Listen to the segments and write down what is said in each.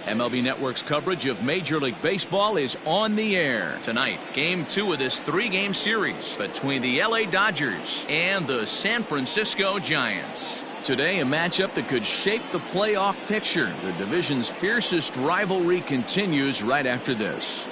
MLB Network's coverage of Major League Baseball is on the air tonight. Game 2 of this 3-game series between the LA Dodgers and the San Francisco Giants. Today, a matchup that could shape the playoff picture. The division's fiercest rivalry continues right after this.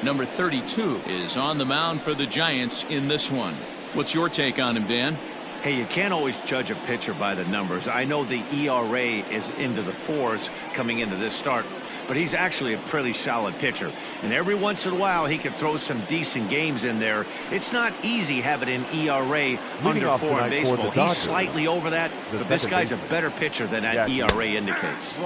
Number 32 is on the mound for the Giants in this one. What's your take on him, Dan? Hey, you can't always judge a pitcher by the numbers. I know the ERA is into the 4s coming into this start, but he's actually a pretty solid pitcher. And every once in a while, he can throw some decent games in there. It's not easy having an ERA under 4 in baseball. He's slightly over that, but this guy's a better pitcher than that ERA indicates.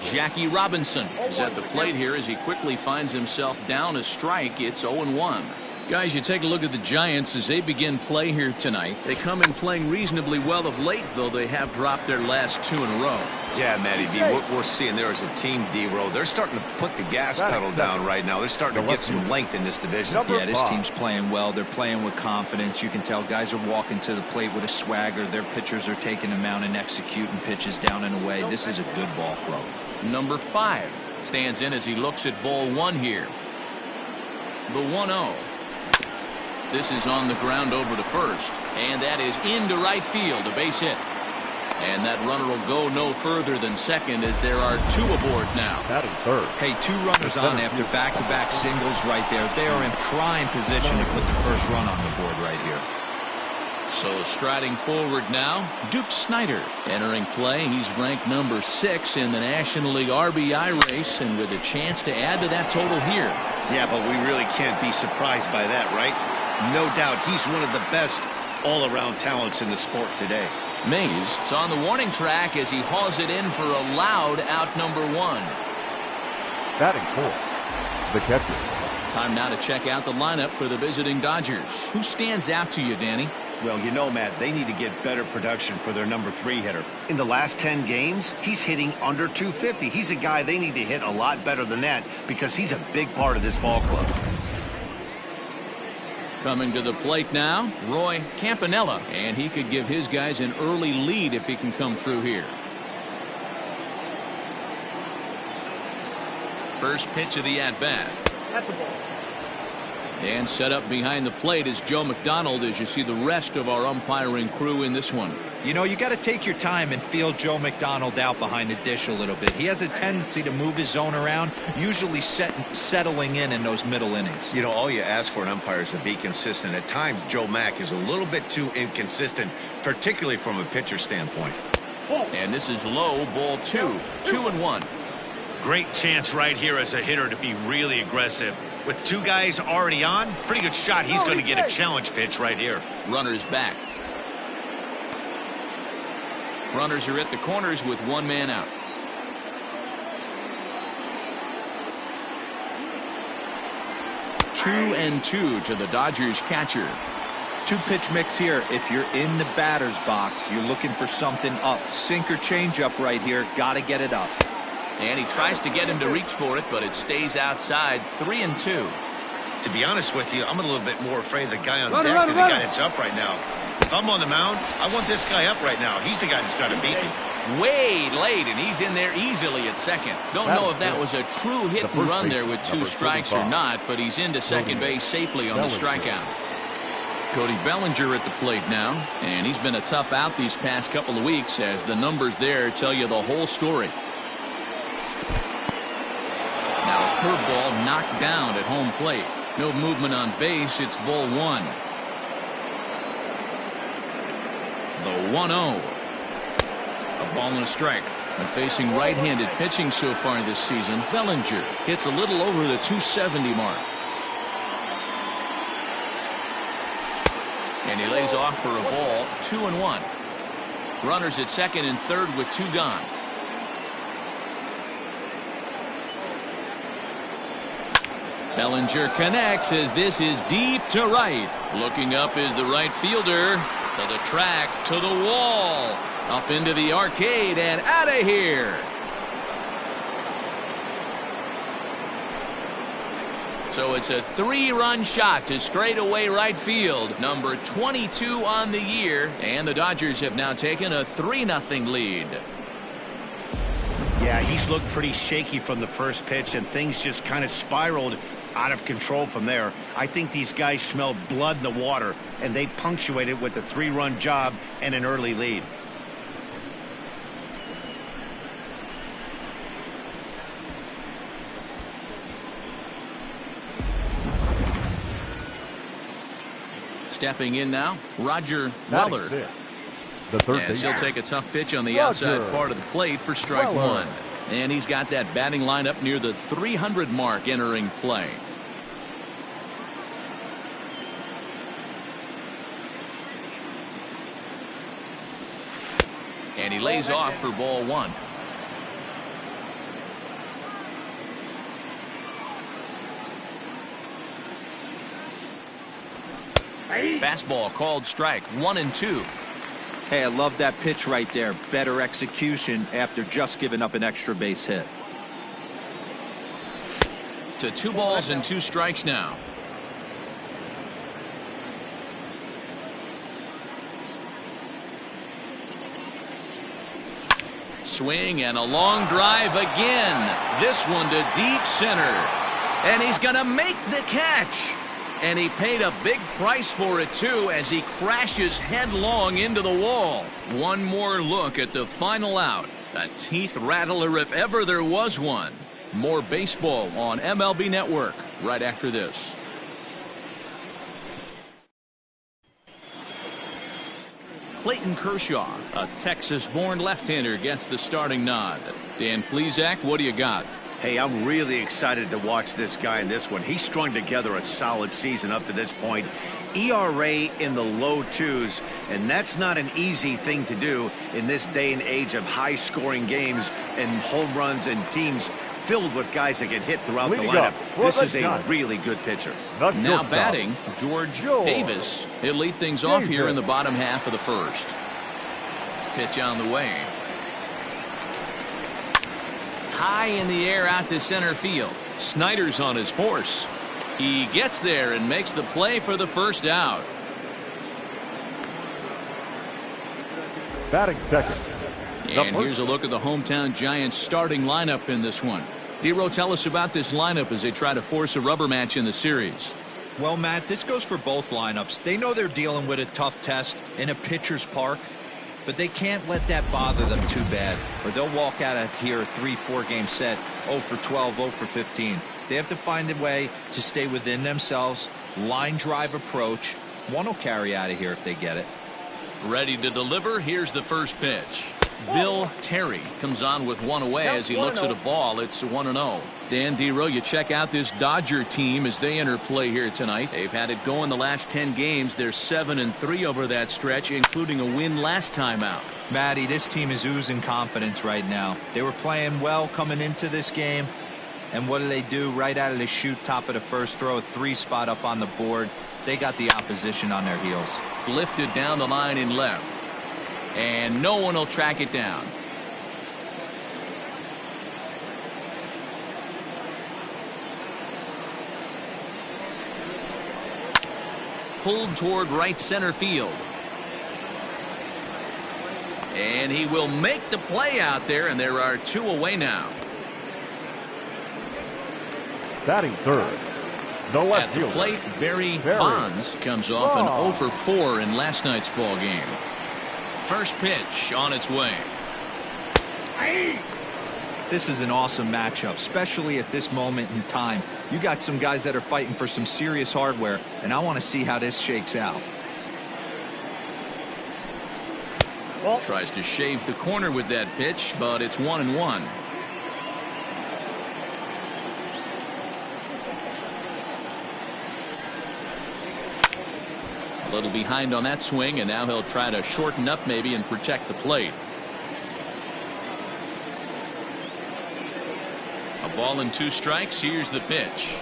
Jackie Robinson is at the plate here as he quickly finds himself down a strike. It's 0-1. Guys, you take a look at the Giants as they begin play here tonight. They come in playing reasonably well of late, though they have dropped their last 2 in a row. Yeah, Matty D, what we're seeing there is a team, D-Row. They're starting to put the gas pedal down right now. They're starting to get some length in this division. Yeah, this team's playing well. They're playing with confidence. You can tell guys are walking to the plate with a swagger. Their pitchers are taking them out and executing pitches down and away. This is a good ball club. Number 5 stands in as he looks at ball 1 here. The 1-0. This is on the ground over to first, and that is into right field, a base hit. And that runner will go no further than second as there are 2 aboard now. That is third. Hey, 2 runners on after back-to-back singles right there. They are in prime position to put the first run on the board right here. So striding forward now, Duke Snider entering play. He's ranked number 6 in the National League RBI race, and with a chance to add to that total here. Yeah, but we really can't be surprised by that, right? No doubt he's one of the best all-around talents in the sport today. Mays is on the warning track as he hauls it in for a loud out number 1. Batting 4th, the catcher. Time now to check out the lineup for the visiting Dodgers. Who stands out to you, Danny? Well, you know, Matt, they need to get better production for their number 3 hitter. In the last 10 games, he's hitting under 250. He's a guy they need to hit a lot better than that because he's a big part of this ball club. Coming to the plate now, Roy Campanella, and he could give his guys an early lead if he can come through here. First pitch of the at-bat. And set up behind the plate is Joe McDonald as you see the rest of our umpiring crew in this one. You know, you got to take your time and feel Joe McDonald out behind the dish a little bit. He has a tendency to move his zone around, usually settling in those middle innings. You know, all you ask for an umpire is to be consistent. At times, Joe Mack is a little bit too inconsistent, particularly from a pitcher standpoint. And this is low, ball 2, 2-1. Great chance right here as a hitter to be really aggressive. With 2 guys already on, pretty good shot. He's going to get a challenge pitch right here. Runners back. Runners are at the corners with 1 man out. Two and 2 to the Dodgers catcher. 2-pitch mix here. If you're in the batter's box, you're looking for something up. Sinker changeup right here. Got to get it up. And he tries to get him to reach for it, but it stays outside. 3 and 2. To be honest with you, I'm a little bit more afraid of the guy on deck than the guy that's up right now. If I'm on the mound, I want this guy up right now. He's the guy that's got to beat me. Way late, and he's in there easily at second. Don't know if that was a true hit and run there with 2 strikes or not, but he's into second base safely on the strikeout. Cody Bellinger at the plate now, and he's been a tough out these past couple of weeks as the numbers there tell you the whole story. Now a curveball knocked down at home plate. No movement on base. It's ball 1. The 1-0. A ball and a strike. And facing right-handed pitching so far this season, Bellinger hits a little over the 270 mark. And he lays off for a ball. 2-1. Runners at second and third with 2 gone. Bellinger connects as this is deep to right. Looking up is the right fielder. To the track, to the wall. Up into the arcade and out of here. So it's a 3-run shot to straightaway right field. Number 22 on the year. And the Dodgers have now taken a 3-0 lead. Yeah, he's looked pretty shaky from the first pitch, and things just kind of spiraled out of control from there. I think these guys smelled blood in the water, and they punctuated with a 3-run job and an early lead. Stepping in now, Roger Weller. The third Yes, he'll take a tough pitch on the Roger outside part of the plate for strike Weller. 1. And he's got that batting lineup near the 300 mark entering play. And he lays off for ball 1. Fastball called strike 1 and 2. Hey, I love that pitch right there. Better execution after just giving up an extra base hit. To 2 balls and 2 strikes now. Swing and a long drive again. This one to deep center. And he's going to make the catch. And he paid a big price for it, too, as he crashes headlong into the wall. One more look at the final out. A teeth rattler if ever there was one. More baseball on MLB Network right after this. Clayton Kershaw, a Texas-born left-hander, gets the starting nod. Dan Plesac, what do you got? Hey, I'm really excited to watch this guy in this one. He strung together a solid season up to this point. ERA in the low 2s, and that's not an easy thing to do in this day and age of high-scoring games and home runs and teams filled with guys that get hit throughout the lineup. This is a really good pitcher. Now batting, George Davis. He'll lead things off here in the bottom half of the first. Pitch on the way. High in the air out to center field. Snyder's on his horse. He gets there and makes the play for the first out. Batting second. And here's a look at the hometown Giants starting lineup in this one. Dero, tell us about this lineup as they try to force a rubber match in the series. Well, Matt, this goes for both lineups. They know they're dealing with a tough test in a pitcher's park, but they can't let that bother them too bad, or they'll walk out of here a 3-4 game set, 0 for 12, 0 for 15. They have to find a way to stay within themselves, line drive approach. One will carry out of here if they get it. Ready to deliver. Here's the first pitch. Bill Terry comes on with one away as he looks at a ball. It's 1-0. Dan Dero, you check out this Dodger team as they enter play here tonight. They've had it going the last 10 games. They're 7-3 over that stretch, including a win last time out. Matty, this team is oozing confidence right now. They were playing well coming into this game. And what do? Right out of the chute, top of the first, throw a 3 spot up on the board. They got the opposition on their heels. Lifted down the line in left. And no one will track it down. Pulled toward right center field. And he will make the play out there, and there are 2 away now. Batting third. The left At the fielder, plate, Barry Bonds comes off an 0 for 4 in last night's ball game. First pitch on its way. This is an awesome matchup, especially at this moment in time. You got some guys that are fighting for some serious hardware, and I want to see how this shakes out. Tries to shave the corner with that pitch, but it's 1-1. A little behind on that swing, and now he'll try to shorten up maybe and protect the plate. A ball and 2 strikes. Here's the pitch.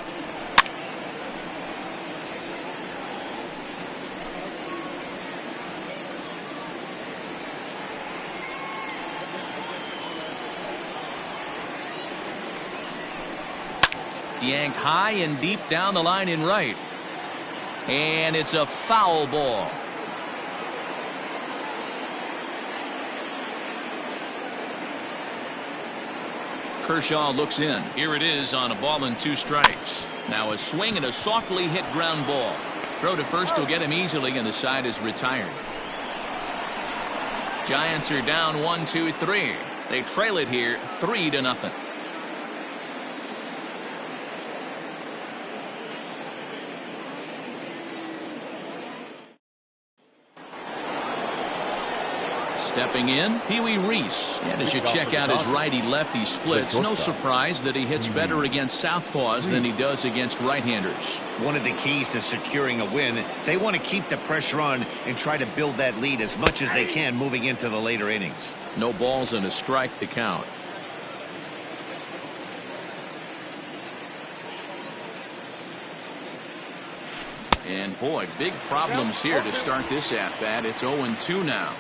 Yanked high and deep down the line in right. And it's a foul ball. Kershaw looks in. Here it is on a ball and 2 strikes. Now a swing and a softly hit ground ball. Throw to first will get him easily, and the side is retired. Giants are down 1-2-3. They trail it here 3-0. Stepping in, Pee Wee Reese. And as you check out his righty-lefty splits, no surprise that he hits better against southpaws than he does against right-handers. One of the keys to securing a win, they want to keep the pressure on and try to build that lead as much as they can moving into the later innings. No balls and a strike to count. And boy, big problems here to start this at-bat. It's 0-2 now.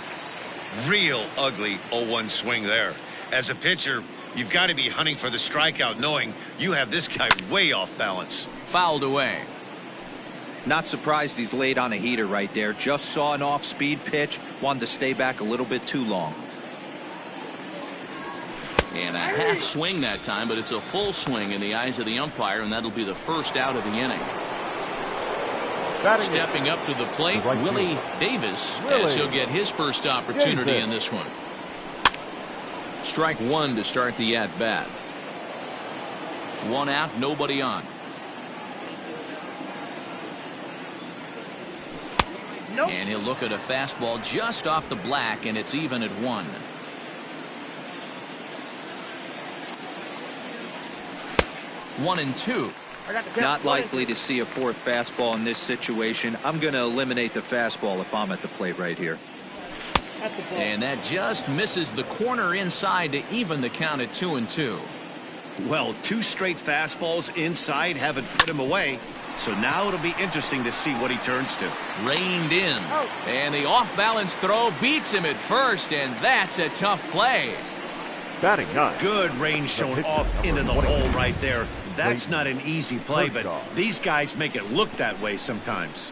Real ugly 0-1 swing there. As a pitcher, you've got to be hunting for the strikeout, knowing you have this guy way off balance. Fouled away. Not surprised he's laid on a heater right there. Just saw an off-speed pitch. Wanted to stay back a little bit too long. And a half swing that time, but it's a full swing in the eyes of the umpire, and that'll be the first out of the inning. Stepping up to the plate, Willie Davis, as he'll get his first opportunity in this one. Strike 1 to start the at-bat. 1 out, nobody on. Nope. And he'll look at a fastball just off the black, and it's even at 1. One and 2. Not likely to see a 4th fastball in this situation. I'm going to eliminate the fastball if I'm at the plate right here. And that just misses the corner inside to even the count at 2-2. Well, 2 straight fastballs inside haven't put him away. So now it'll be interesting to see what he turns to. Reined in. And the off-balance throw beats him at first, and that's a tough play. Batting 9. Good range shown off into the hole right there. That's not an easy play, but these guys make it look that way sometimes.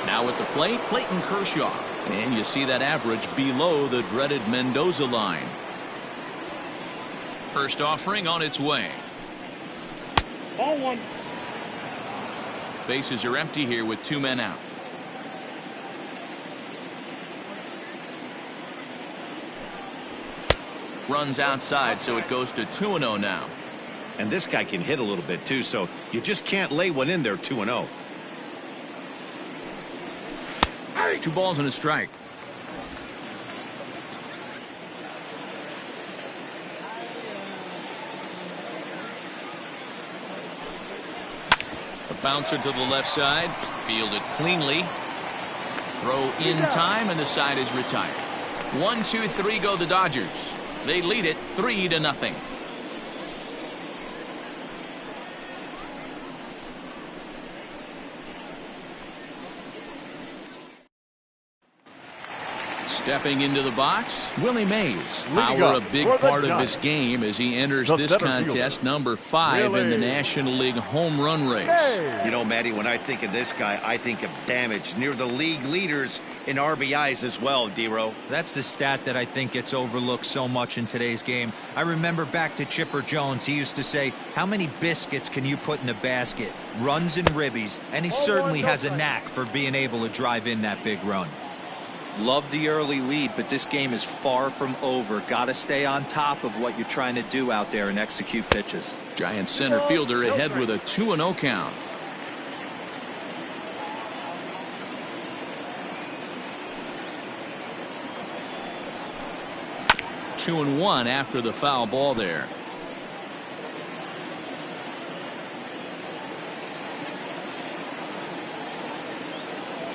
Now at the plate, Clayton Kershaw. And you see that average below the dreaded Mendoza line. First offering on its way. Ball 1. Bases are empty here with 2 men out. Runs outside, so it goes to 2-0 now. And this guy can hit a little bit too, so you just can't lay one in there 2-0. 2 balls and a strike. A bouncer to the left side, fielded cleanly. Throw in time, and the side is retired. 1-2-3 go the Dodgers. They lead it 3-0. Stepping into the box, Willie Mays. Power a big part of this game as he enters this contest, number 5 in the National League home run race. You know, Matty, when I think of this guy, I think of damage. Near the league leaders in RBIs as well, D-Row. That's the stat that I think gets overlooked so much in today's game. I remember back to Chipper Jones. He used to say, how many biscuits can you put in a basket? Runs and ribbies. And he certainly has a knack for being able to drive in that big run. Love the early lead, but this game is far from over. Got to stay on top of what you're trying to do out there and execute pitches. Giant center fielder ahead with a 2-0 count. Two and 1 after the foul ball there.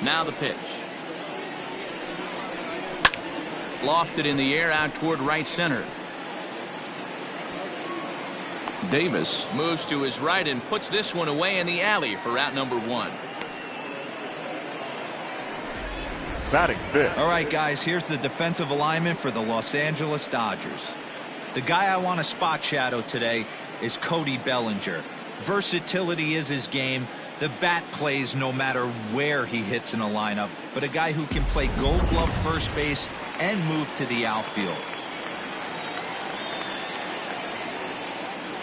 Now the pitch. Lofted in the air out toward right center. Davis moves to his right and puts this one away in the alley for out number 1. Batting fifth. All right, guys, here's the defensive alignment for the Los Angeles Dodgers. The guy I want to spot shadow today is Cody Bellinger. Versatility is his game. The bat plays no matter where he hits in a lineup, but a guy who can play Gold Glove first base and move to the outfield.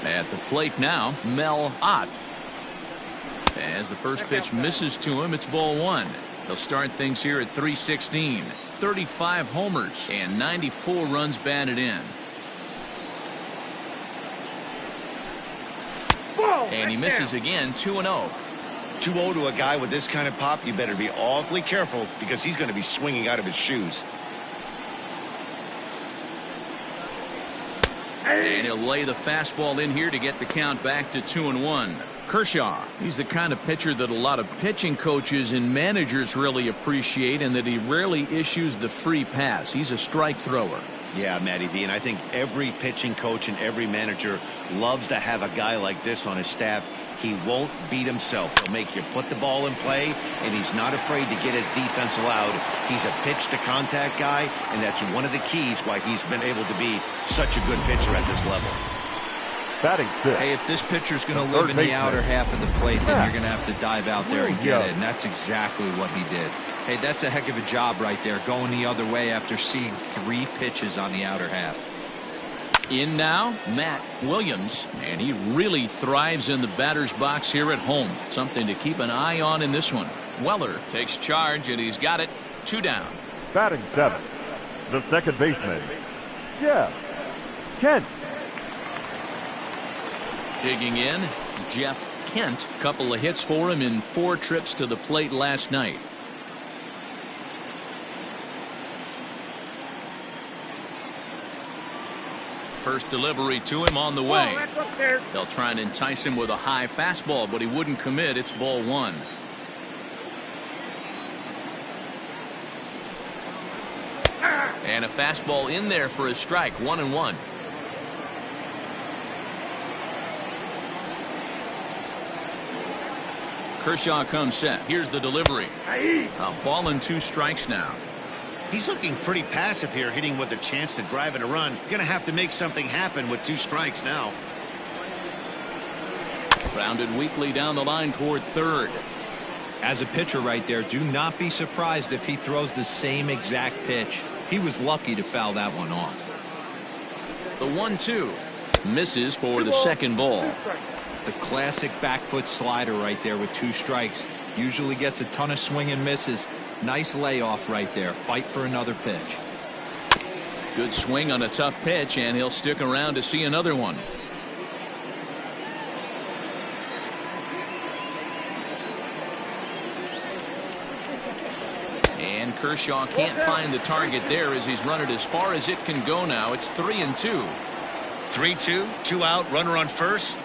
At the plate now, Mel Ott. As the first pitch misses to him, it's ball one. They'll start things here at 316. 35 homers and 94 runs batted in. And he misses again, 2-0. 2-0 to a guy with this kind of pop, you better be awfully careful because he's going to be swinging out of his shoes. And he'll lay the fastball in here to get the count back to 2-1. Kershaw, he's the kind of pitcher that a lot of pitching coaches and managers really appreciate, and that he rarely issues the free pass. He's a strike thrower. Yeah, Matty V, and I think every pitching coach and every manager loves to have a guy like this on his staff. He won't beat himself. He'll make you put the ball in play, and he's not afraid to get his defense allowed. He's a pitch-to-contact guy, and that's one of the keys why he's been able to be such a good pitcher at this level. Batting fifth. Hey, if this pitcher's going to live in the outer half of the plate, then you're going to have to dive out there and get it, and that's exactly what he did. Hey, that's a heck of a job right there, going the other way after seeing 3 pitches on the outer half. In now, Matt Williams, and he really thrives in the batter's box here at home. Something to keep an eye on in this one. Weller takes charge, and he's got it. 2 down. Batting seventh, the second baseman, Jeff Kent. Digging in, Jeff Kent. Couple of hits for him in 4 trips to the plate last night. First delivery to him on the way. They'll try and entice him with a high fastball, but he wouldn't commit. It's ball one. And a fastball in there for a strike. 1-1. Kershaw comes set. Here's the delivery. A ball and 2 strikes now. He's looking pretty passive here, hitting with a chance to drive in a run. Going to have to make something happen with 2 strikes now. Grounded weakly down the line toward third. As a pitcher right there, do not be surprised if he throws the same exact pitch. He was lucky to foul that one off. The 1-2 misses for the second ball. The classic back foot slider right there with 2 strikes. Usually gets a ton of swing and misses. Nice layoff right there. Fight for another pitch. Good swing on a tough pitch, and he'll stick around to see another one. And Kershaw can't find the target there as he's run it as far as it can go now. It's 3-2. 3-2, 2 out, runner on first.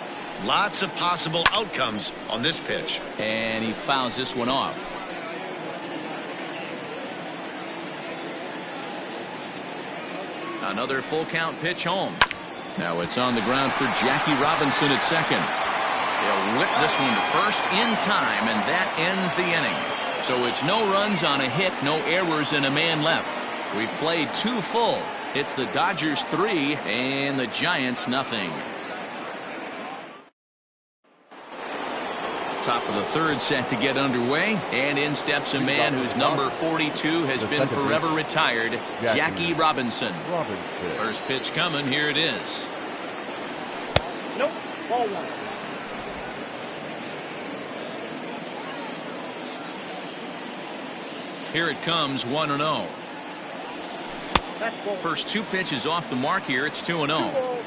Lots of possible outcomes on this pitch. And he fouls this one off. Another full count pitch home. Now it's on the ground for Jackie Robinson at second. They'll whip this one to first in time, and that ends the inning. So it's no runs on a hit, no errors, and a man left. We've played 2 full. It's the Dodgers 3 and the Giants nothing. Top of the third set to get underway, and in steps a man whose number 42 has been forever retired, Jackie Robinson. First pitch coming. Here it is. Nope. Ball 1. Here it comes. 1-0. First 2 pitches off the mark here. It's 2-0.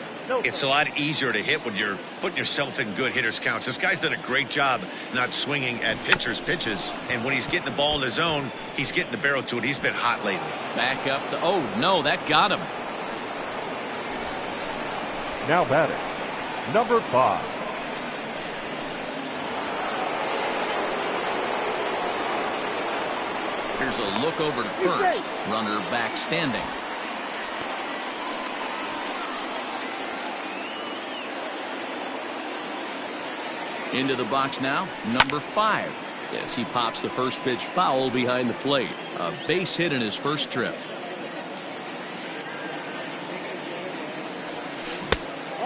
It's a lot easier to hit when you're putting yourself in good hitters counts. This guy's done a great job not swinging at pitchers' pitches, and when he's getting the ball in his zone, he's getting the barrel to it. He's been hot lately. Back up. Oh no, that got him. Now batting, number 5. Here's a look over to first. Runner back standing. Into the box now, number 5. Yes, he pops the first pitch foul behind the plate. A base hit in his first trip.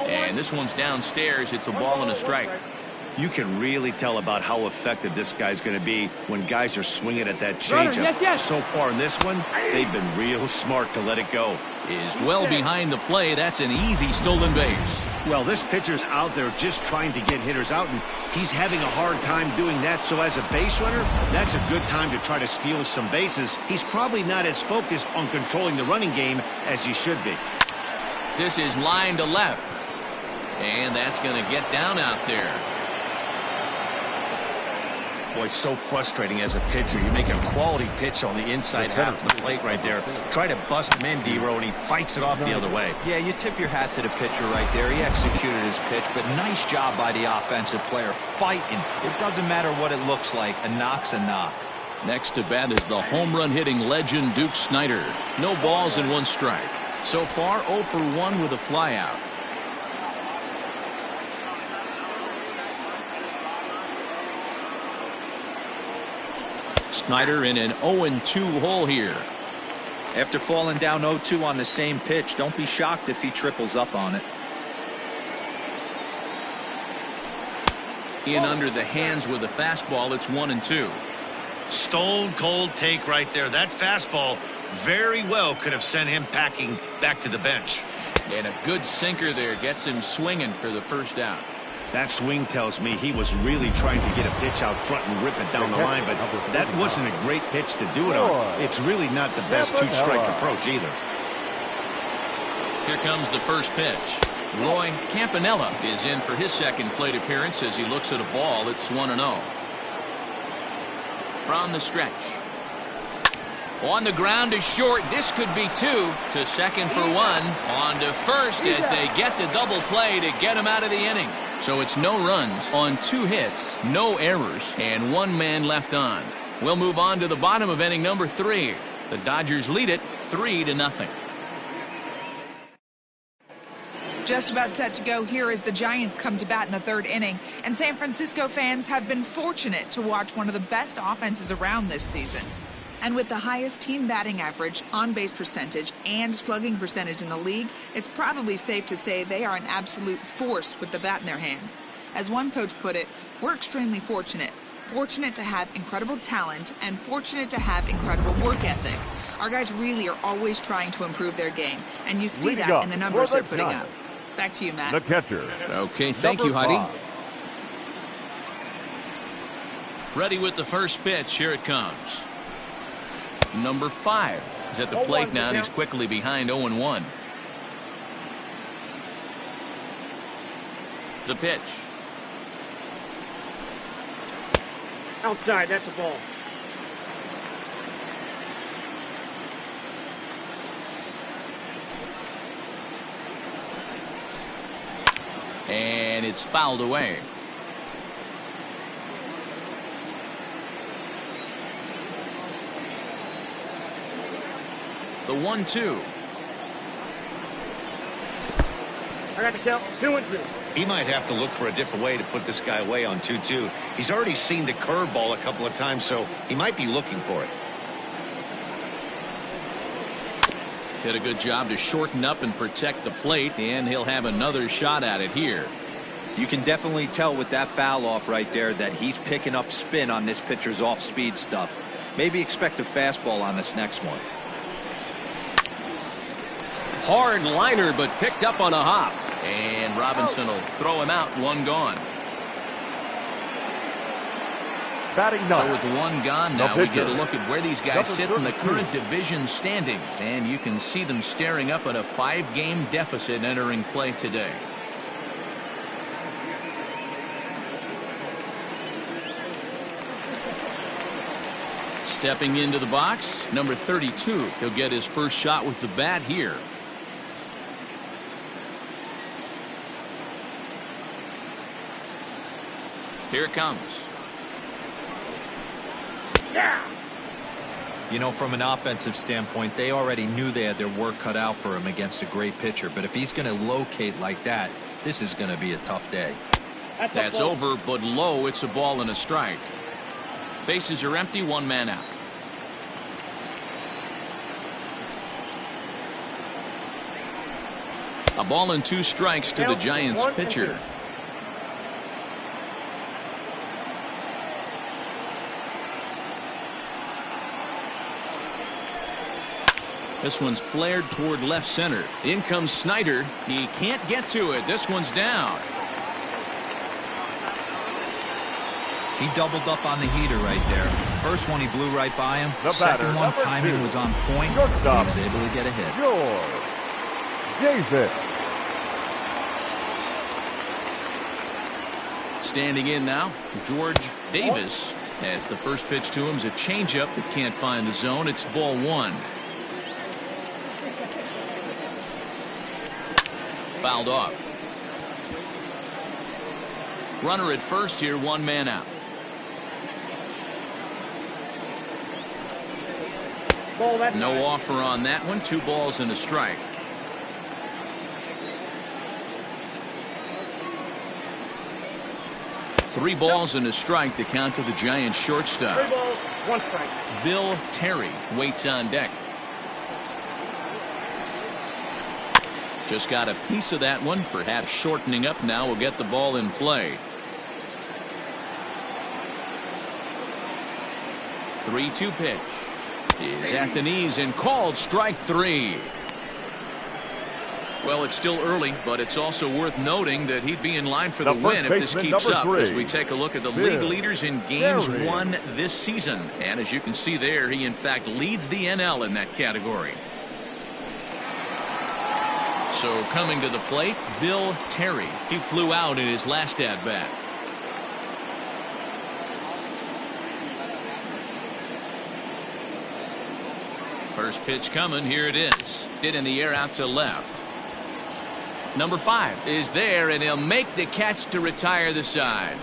And this one's downstairs. It's a ball and a strike. You can really tell about how effective this guy's going to be when guys are swinging at that changeup. So far in this one, they've been real smart to let it go. Is well behind the play. That's an easy stolen base. Well, this pitcher's out there just trying to get hitters out, and he's having a hard time doing that. So as a base runner, that's a good time to try to steal some bases. He's probably not as focused on controlling the running game as he should be. This is line to left. And that's going to get down out there. Boy, so frustrating as a pitcher. You make a quality pitch on the inside half of the plate right there. Try to bust him in, D-Row, and he fights it off the other way. Yeah, you tip your hat to the pitcher right there. He executed his pitch, but nice job by the offensive player fighting. It doesn't matter what it looks like. A knock's a knock. Next to bat is the home run hitting legend Duke Snider. No balls and one strike. So far 0 for 1 with a flyout. Snider in an 0-2 hole here. After falling down 0-2 on the same pitch, don't be shocked if he triples up on it. In under the hands with a fastball. It's 1-2. Stone cold take right there. That fastball very well could have sent him packing back to the bench. And a good sinker there gets him swinging for the first out. That swing tells me he was really trying to get a pitch out front and rip it down the line, but that wasn't a great pitch to do it on. It's really not the best two-strike approach either. Here comes the first pitch. Roy Campanella is in for his second plate appearance as he looks at a ball. It's 1-0. From the stretch. On the ground to short. This could be 2. To second for 1. On to first as they get the double play to get him out of the inning. So it's no runs on 2 hits, no errors, and 1 man left on. We'll move on to the bottom of inning number 3. The Dodgers lead it 3-0. Just about set to go here as the Giants come to bat in the 3rd inning. And San Francisco fans have been fortunate to watch one of the best offenses around this season. And with the highest team batting average, on-base percentage, and slugging percentage in the league, it's probably safe to say they are an absolute force with the bat in their hands. As one coach put it, we're extremely fortunate. Fortunate to have incredible talent and fortunate to have incredible work ethic. Our guys really are always trying to improve their game, and you see that in the numbers they're putting up. Back to you, Matt. The catcher. Okay, thank you, Heidi. Ready with the first pitch. Here it comes. Number 5 is at the plate now, and he's quickly behind 0-1. The pitch. Outside, that's a ball. And it's fouled away. The 1-2. I got the count. 2-2. He might have to look for a different way to put this guy away on 2-2. He's already seen the curveball a couple of times, so he might be looking for it. Did a good job to shorten up and protect the plate, and he'll have another shot at it here. You can definitely tell with that foul off right there that he's picking up spin on this pitcher's off-speed stuff. Maybe expect a fastball on this next one. Hard liner, but picked up on a hop. And Robinson will throw him out. 1 gone. Batting 9. So with 1 gone now, we get a look at where these guys sit in the current division standings. And you can see them staring up at a 5-game deficit entering play today. Stepping into the box, number 32. He'll get his first shot with the bat here. Here it comes. Yeah. You know, from an offensive standpoint, they already knew they had their work cut out for him against a great pitcher. But if he's going to locate like that, this is going to be a tough day. That's over, but low. It's a ball and a strike. Bases are empty, one man out. A ball and 2 strikes to the Giants pitcher. This one's flared toward left center. In comes Snyder. He can't get to it. This one's down. He doubled up on the heater right there. First one he blew right by him. The Second batter, one, timing 2. was on point. He Shortstop. was able to get a hit. Davis. Standing in now, George Davis has the first pitch to him is a changeup that can't find the zone. It's ball 1. Fouled off. Runner at first here, one man out. No offer on that one. 2 balls and a strike. Three balls and a strike, the count to the Giants shortstop. 3 balls, 1 strike. Bill Terry waits on deck. Just got a piece of that one, perhaps shortening up now will get the ball in play. 3-2 pitch is at the knees and called strike 3. Well, it's still early, but it's also worth noting that he'd be in line for the win if this keeps up as we take a look at the league leaders in games won this season. And as you can see there, he in fact leads the NL in that category. So coming to the plate, Bill Terry. He flew out in his last at-bat. First pitch coming. Here it is. Hit in the air out to left. Number 5 is there, and he'll make the catch to retire the side.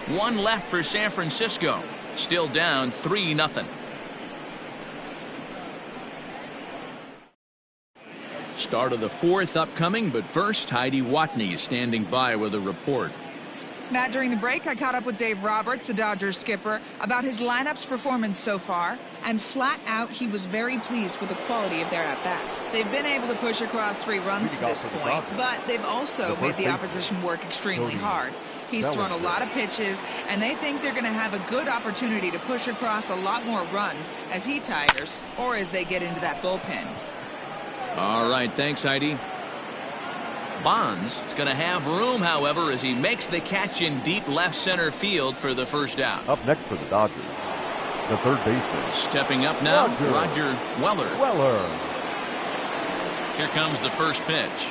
1 left for San Francisco. Still down 3-0. Start of the 4th upcoming, but first, Heidi Watney is standing by with a report. Matt, during the break, I caught up with Dave Roberts, the Dodgers skipper, about his lineup's performance so far, and flat out, he was very pleased with the quality of their at-bats. They've been able to push across 3 runs to this point, but they've also made the opposition work extremely hard. He's thrown a lot of pitches, and they think they're going to have a good opportunity to push across a lot more runs as he tires or as they get into that bullpen. All right, thanks, Heidi. Bonds is going to have room, however, as he makes the catch in deep left center field for the first out. Up next for the Dodgers, the third baseman. Stepping up now, Roger Weller. Here comes the first pitch.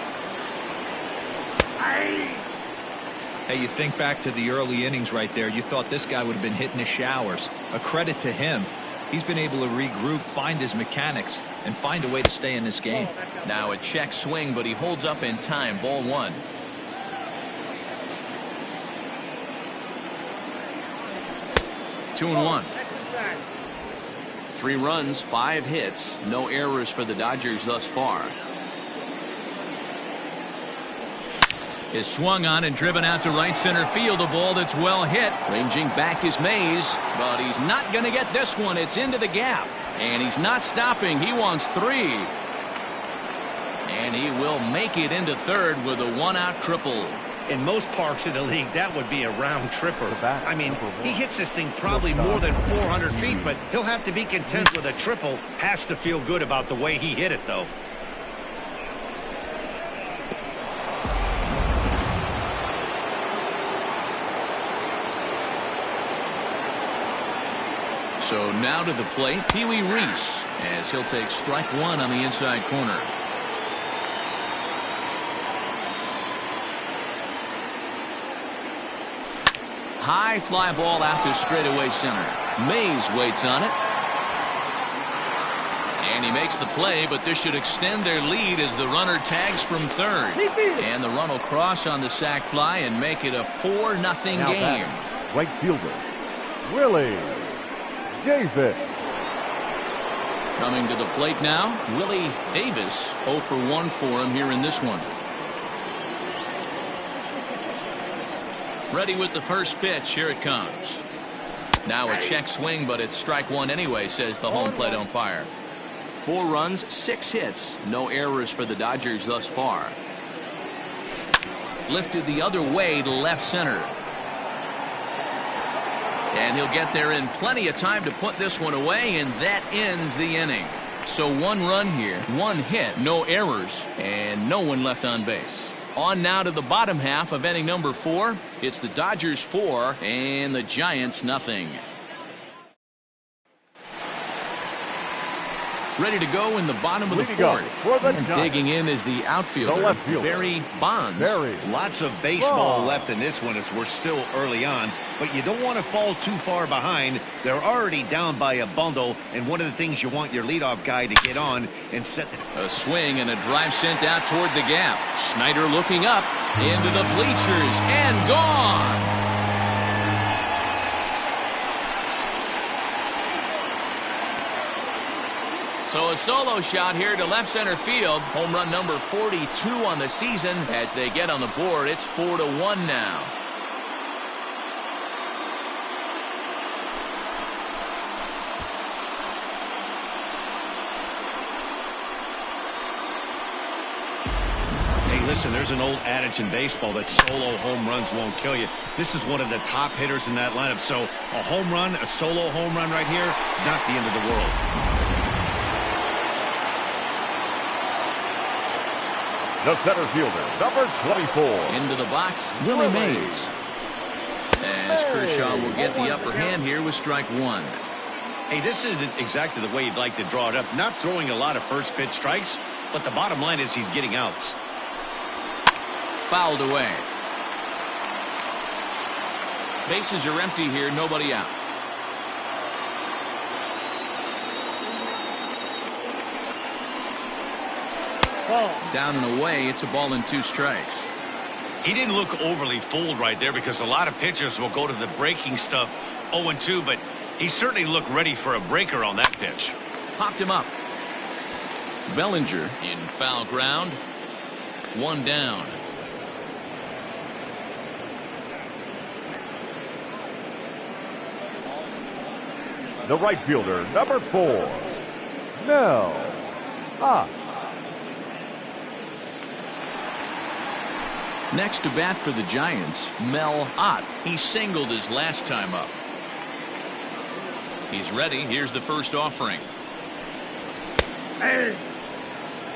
Hey, you think back to the early innings right there. You thought this guy would have been hitting the showers. A credit to him. He's been able to regroup, find his mechanics, and find a way to stay in this game. Now a check swing, but he holds up in time. Ball 1. Two and 1. 3 runs, 5 hits, no errors for the Dodgers thus far. Is swung on and driven out to right center field. A ball that's well hit. Ranging back is Mays, but he's not going to get this one. It's into the gap, and he's not stopping. He wants 3. And he will make it into third with a 1-out triple. In most parks in the league, that would be a round tripper. I mean, he hits this thing probably more than 400 feet, but he'll have to be content with a triple. Has to feel good about the way he hit it, though. So now to the plate, Pee Wee Reese, as he'll take strike 1 on the inside corner. High fly ball out to straightaway center. Mays waits on it. And he makes the play, but this should extend their lead as the runner tags from third. And the run will cross on the sac fly and make it a 4-0 game. Right fielder, Willie Davis. Coming to the plate now, Willie Davis. 0 for 1 for him here in this one. Ready with the first pitch. Here it comes. Now a check swing, but it's strike one anyway, says the home plate umpire. 4 runs, 6 hits. No errors for the Dodgers thus far. Lifted the other way to left center. And he'll get there in plenty of time to put this one away, and that ends the inning. So 1 run here, 1 hit, no errors, and no one left on base. On now to the bottom half of inning number 4. It's the Dodgers 4 and the Giants nothing. Ready to go in the bottom of the 4th. Digging in is the outfielder, Barry Bonds. Lots of baseball left in this one as we're still early on, but you don't want to fall too far behind. They're already down by a bundle, and one of the things you want your leadoff guy to get on and set. A swing and a drive sent out toward the gap. Schneider looking up into the bleachers and gone. So a solo shot here to left center field. Home run number 42 on the season. As they get on the board, it's 4-1 now. Hey, listen, there's an old adage in baseball that solo home runs won't kill you. This is one of the top hitters in that lineup. So a home run, a solo home run right here, is not the end of the world. The center fielder, number 24. Into the box, Willie Mays. As Kershaw will get the upper hand here with strike 1. Hey, this isn't exactly the way you'd like to draw it up. Not throwing a lot of first pitch strikes, but the bottom line is he's getting outs. Fouled away. Bases are empty here, nobody out. Down and away, it's a ball and 2 strikes. He didn't look overly fooled right there because a lot of pitchers will go to the breaking stuff 0-2, but he certainly looked ready for a breaker on that pitch. Popped him up. Bellinger in foul ground. 1 down. The right fielder, number 4. Mel Ott. Next to bat for the Giants, Mel Ott. He singled his last time up. He's ready. Here's the first offering.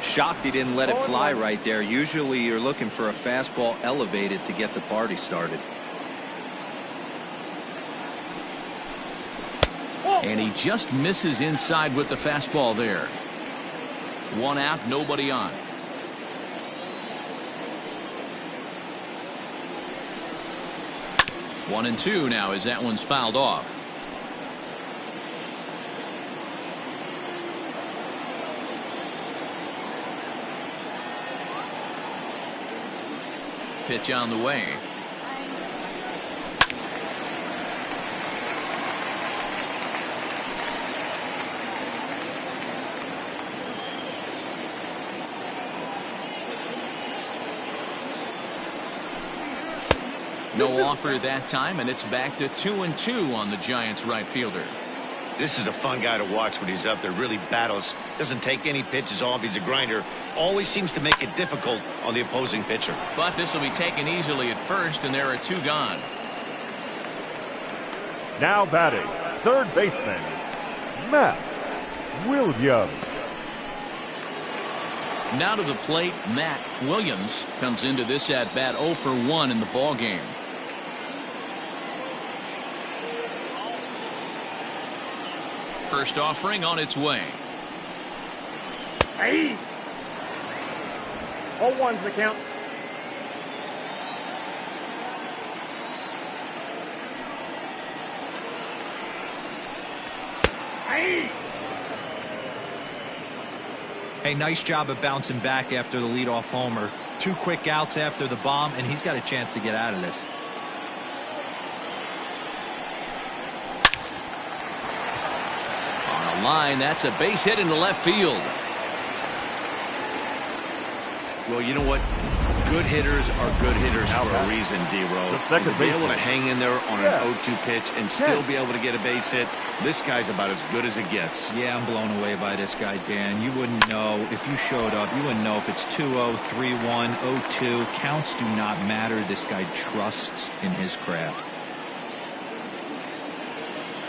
Shocked he didn't let it fly right there. Usually you're looking for a fastball elevated to get the party started. And he just misses inside with the fastball there. 1 out, nobody on. One and 2 now as that one's fouled off. Pitch on the way. No offer that time, and it's back to 2-2 on the Giants right fielder. This is a fun guy to watch when he's up there. Really battles. Doesn't take any pitches off. He's a grinder. Always seems to make it difficult on the opposing pitcher. But this will be taken easily at first, and there are 2 gone. Now batting, third baseman, Matt Williams. Now to the plate, Matt Williams comes into this at bat 0 for 1 in the ball game. First offering on its way. Hey! 0-1's the count. Hey! Hey, nice job of bouncing back after the leadoff homer. 2 quick outs after the bomb, and he's got a chance to get out of this. On a line, that's a base hit into left field. Well, you know what? Good hitters are good hitters for a reason, D-Row. To be able to hang in there on an 0-2 pitch and still be able to get a base hit, this guy's about as good as it gets. Yeah, I'm blown away by this guy, Dan. You wouldn't know if you showed up. You wouldn't know if it's 2-0, 3-1, 0-2. Counts do not matter. This guy trusts in his craft.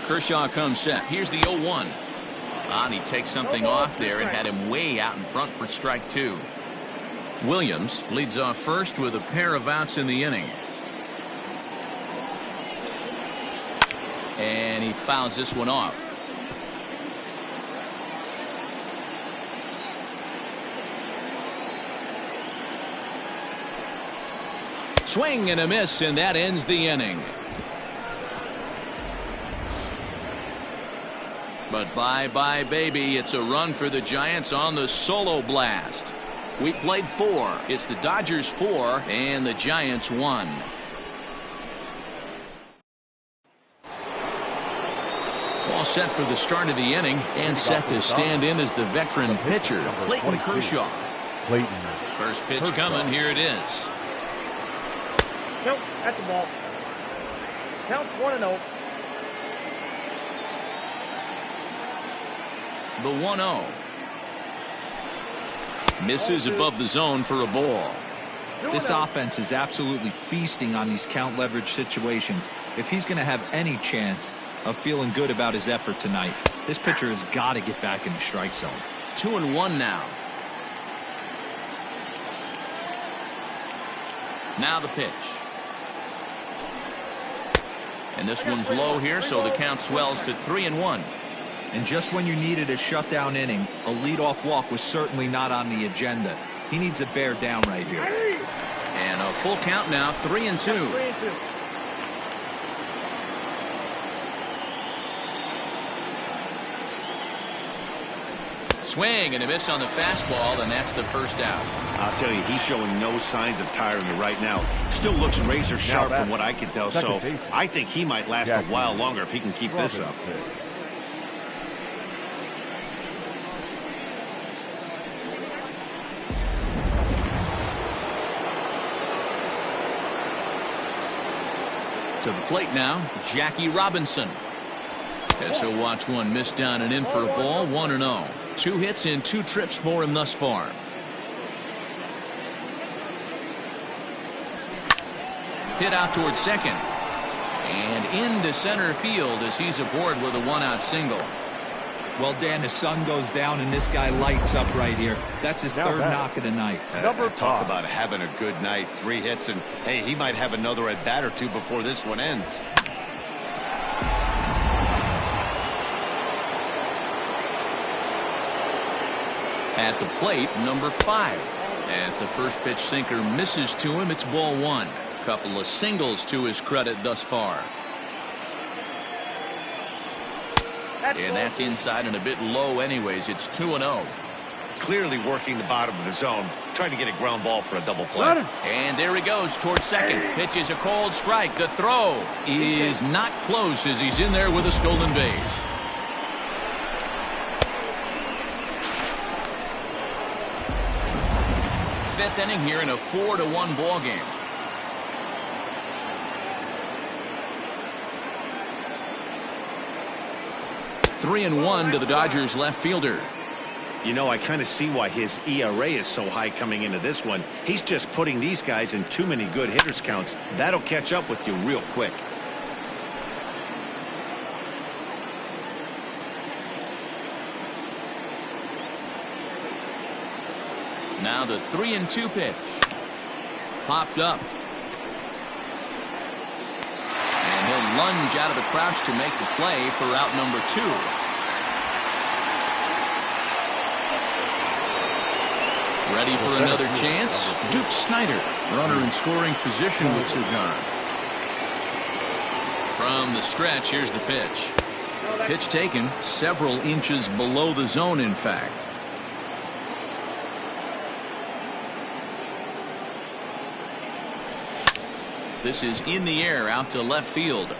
Kershaw comes set. Here's the 0-1. And he takes something off there and had him way out in front for strike 2. Williams leads off first with a pair of outs in the inning. And he fouls this one off. Swing and a miss, and that ends the inning. But bye-bye, baby. It's a run for the Giants on the solo blast. We played 4. It's the Dodgers 4 and the Giants 1. All set for the start of the inning and set to stand in as the veteran pitcher, Clayton Kershaw. First pitch coming. Here it is. Nope, that's the ball. Count 1-0. The 1-0. Misses above the zone for a ball. This offense is absolutely feasting on these count leverage situations. If he's going to have any chance of feeling good about his effort tonight, this pitcher has got to get back in the strike zone. 2-1 now. Now the pitch. And this one's low here, so the count swells to 3-1. And just when you needed a shutdown inning, a leadoff walk was certainly not on the agenda. He needs to bear down right here. And a full count now, 3-2. Swing and a miss on the fastball, and that's the first out. I'll tell you, he's showing no signs of tiring right now. Still looks razor sharp from what I can tell, so I think he might last a while longer if he can keep this up. To the plate now, Jackie Robinson. As he'll watch one miss down and in for a ball, 1-0. 2 hits and 2 trips for him thus far. Hit out towards second. And into center field as he's aboard with a 1-out single. Well, Dan, the sun goes down and this guy lights up right here. That's his third knock of the night. Talk about having a good night. 3 hits, and hey, he might have another at bat or 2 before this one ends. At the plate, number 5. As the first pitch sinker misses to him, it's ball 1. Couple of singles to his credit thus far. And that's inside and a bit low anyways. It's 2-0. Clearly working the bottom of the zone, trying to get a ground ball for a double play. And there he goes towards second. Pitch is a cold strike. The throw is not close as he's in there with a stolen base. Fifth inning here in a 4-1 ball game. Three and 1 to the Dodgers left fielder. You know, I kind of see why his ERA is so high coming into this one. He's just putting these guys in too many good hitters counts. That'll catch up with you real quick. Now the 3-2 pitch. Popped up. And he'll lunge out of the crouch to make the play for out number 2. Ready for another chance? Duke Snider, runner in scoring position with Sugan. From the stretch, here's the pitch. Pitch taken several inches below the zone, in fact. This is in the air out to left field.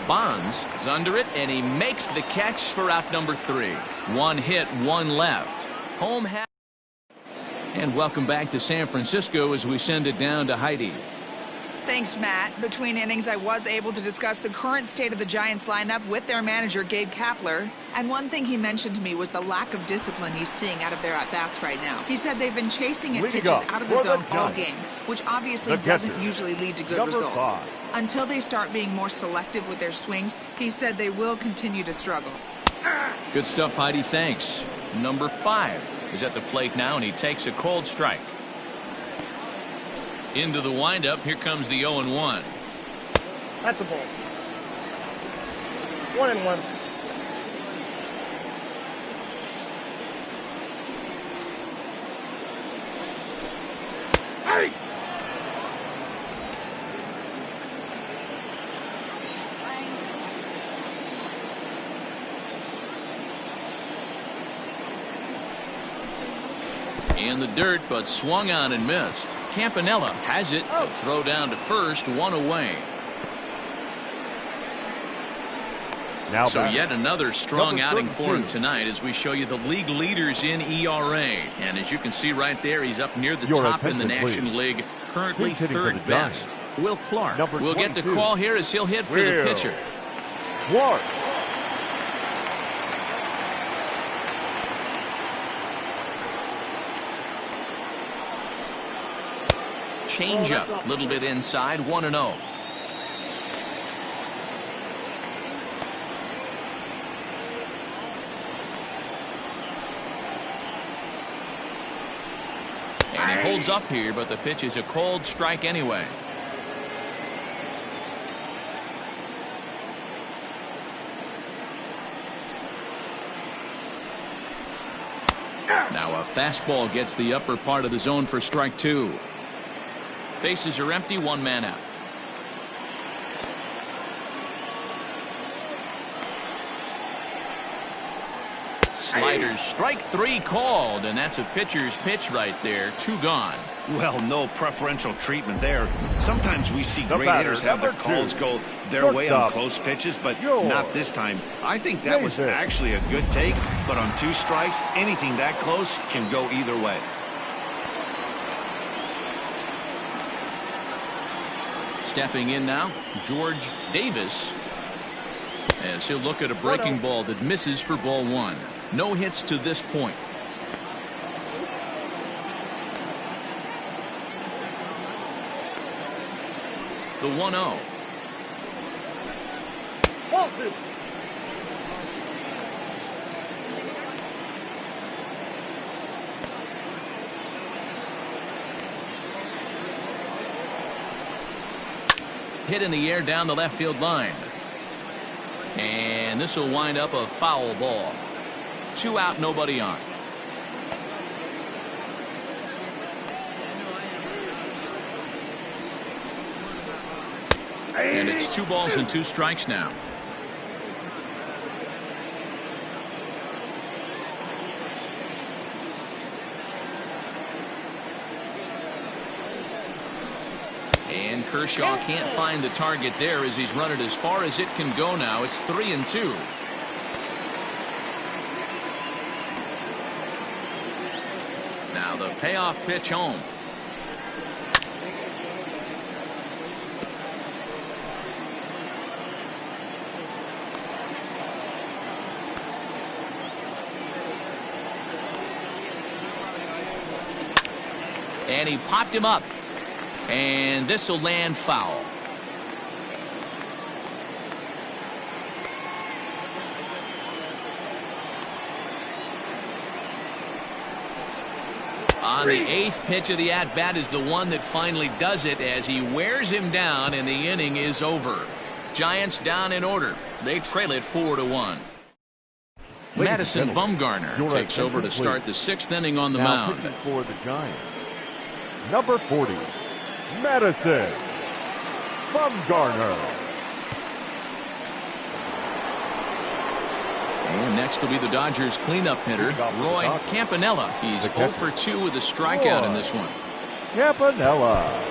Bonds is under it, and he makes the catch for out number 3. 1 hit, 1 left. Home hat. And welcome back to San Francisco as we send it down to Heidi. Thanks, Matt. Between innings, I was able to discuss the current state of the Giants lineup with their manager, Gabe Kapler. And one thing he mentioned to me was the lack of discipline he's seeing out of their at-bats right now. He said they've been chasing at pitches out of the zone all game, which obviously doesn't usually lead to good results. Until they start being more selective with their swings, he said they will continue to struggle. Good stuff, Heidi. Thanks. Number 5 is at the plate now, and he takes a cold strike. Into the windup. Here comes the 0-1. That's the ball. 1-1. Hey! In the dirt, but swung on and missed. Campanella has it. A throw down to first, 1 away. Now so back. yet another strong Number outing for him 32. tonight as we show you the league leaders in ERA. And as you can see right there, he's up near the Your top in the attention, National League, currently He's hitting for third the Giants. best. Will Clark Number will get the 22. call here as he'll hit for the Will pitcher. Clark. Change up, a little bit inside, 1-0. And he holds up here, but the pitch is a cold strike anyway. Now a fastball gets the upper part of the zone for strike 2. Bases are empty, 1 man out. Sliders, strike 3 called, and that's a pitcher's pitch right there. 2 gone. Well, no preferential treatment there. Sometimes we see The great batter, hitters have their number calls 2. go their way on Shortstop. close pitches, but Yours. not this time. I think that was David. actually a good take, but on 2 strikes, anything that close can go either way. Stepping in now, George Davis, as he'll look at a breaking ball that misses for ball 1. No hits to this point. The 1-0. Ball 2. Hit in the air down the left field line. And this will wind up a foul ball. 2 out, nobody on. And it's 2 balls and 2 strikes now. And Kershaw can't find the target there as he's run it as far as it can go now. It's 3-2. Now the payoff pitch home. And he popped him up. And this will land foul. On the 8th pitch of the at-bat is the one that finally does it as he wears him down and the inning is over. Giants down in order. They trail it 4-1. Madison Bumgarner takes over to start the 6th inning on the mound. Pitching for the Giants, number 40, Madison Bumgarner. And next will be the Dodgers cleanup hitter, Roy Campanella. He's 0 for 2 with a strikeout in this one. Campanella.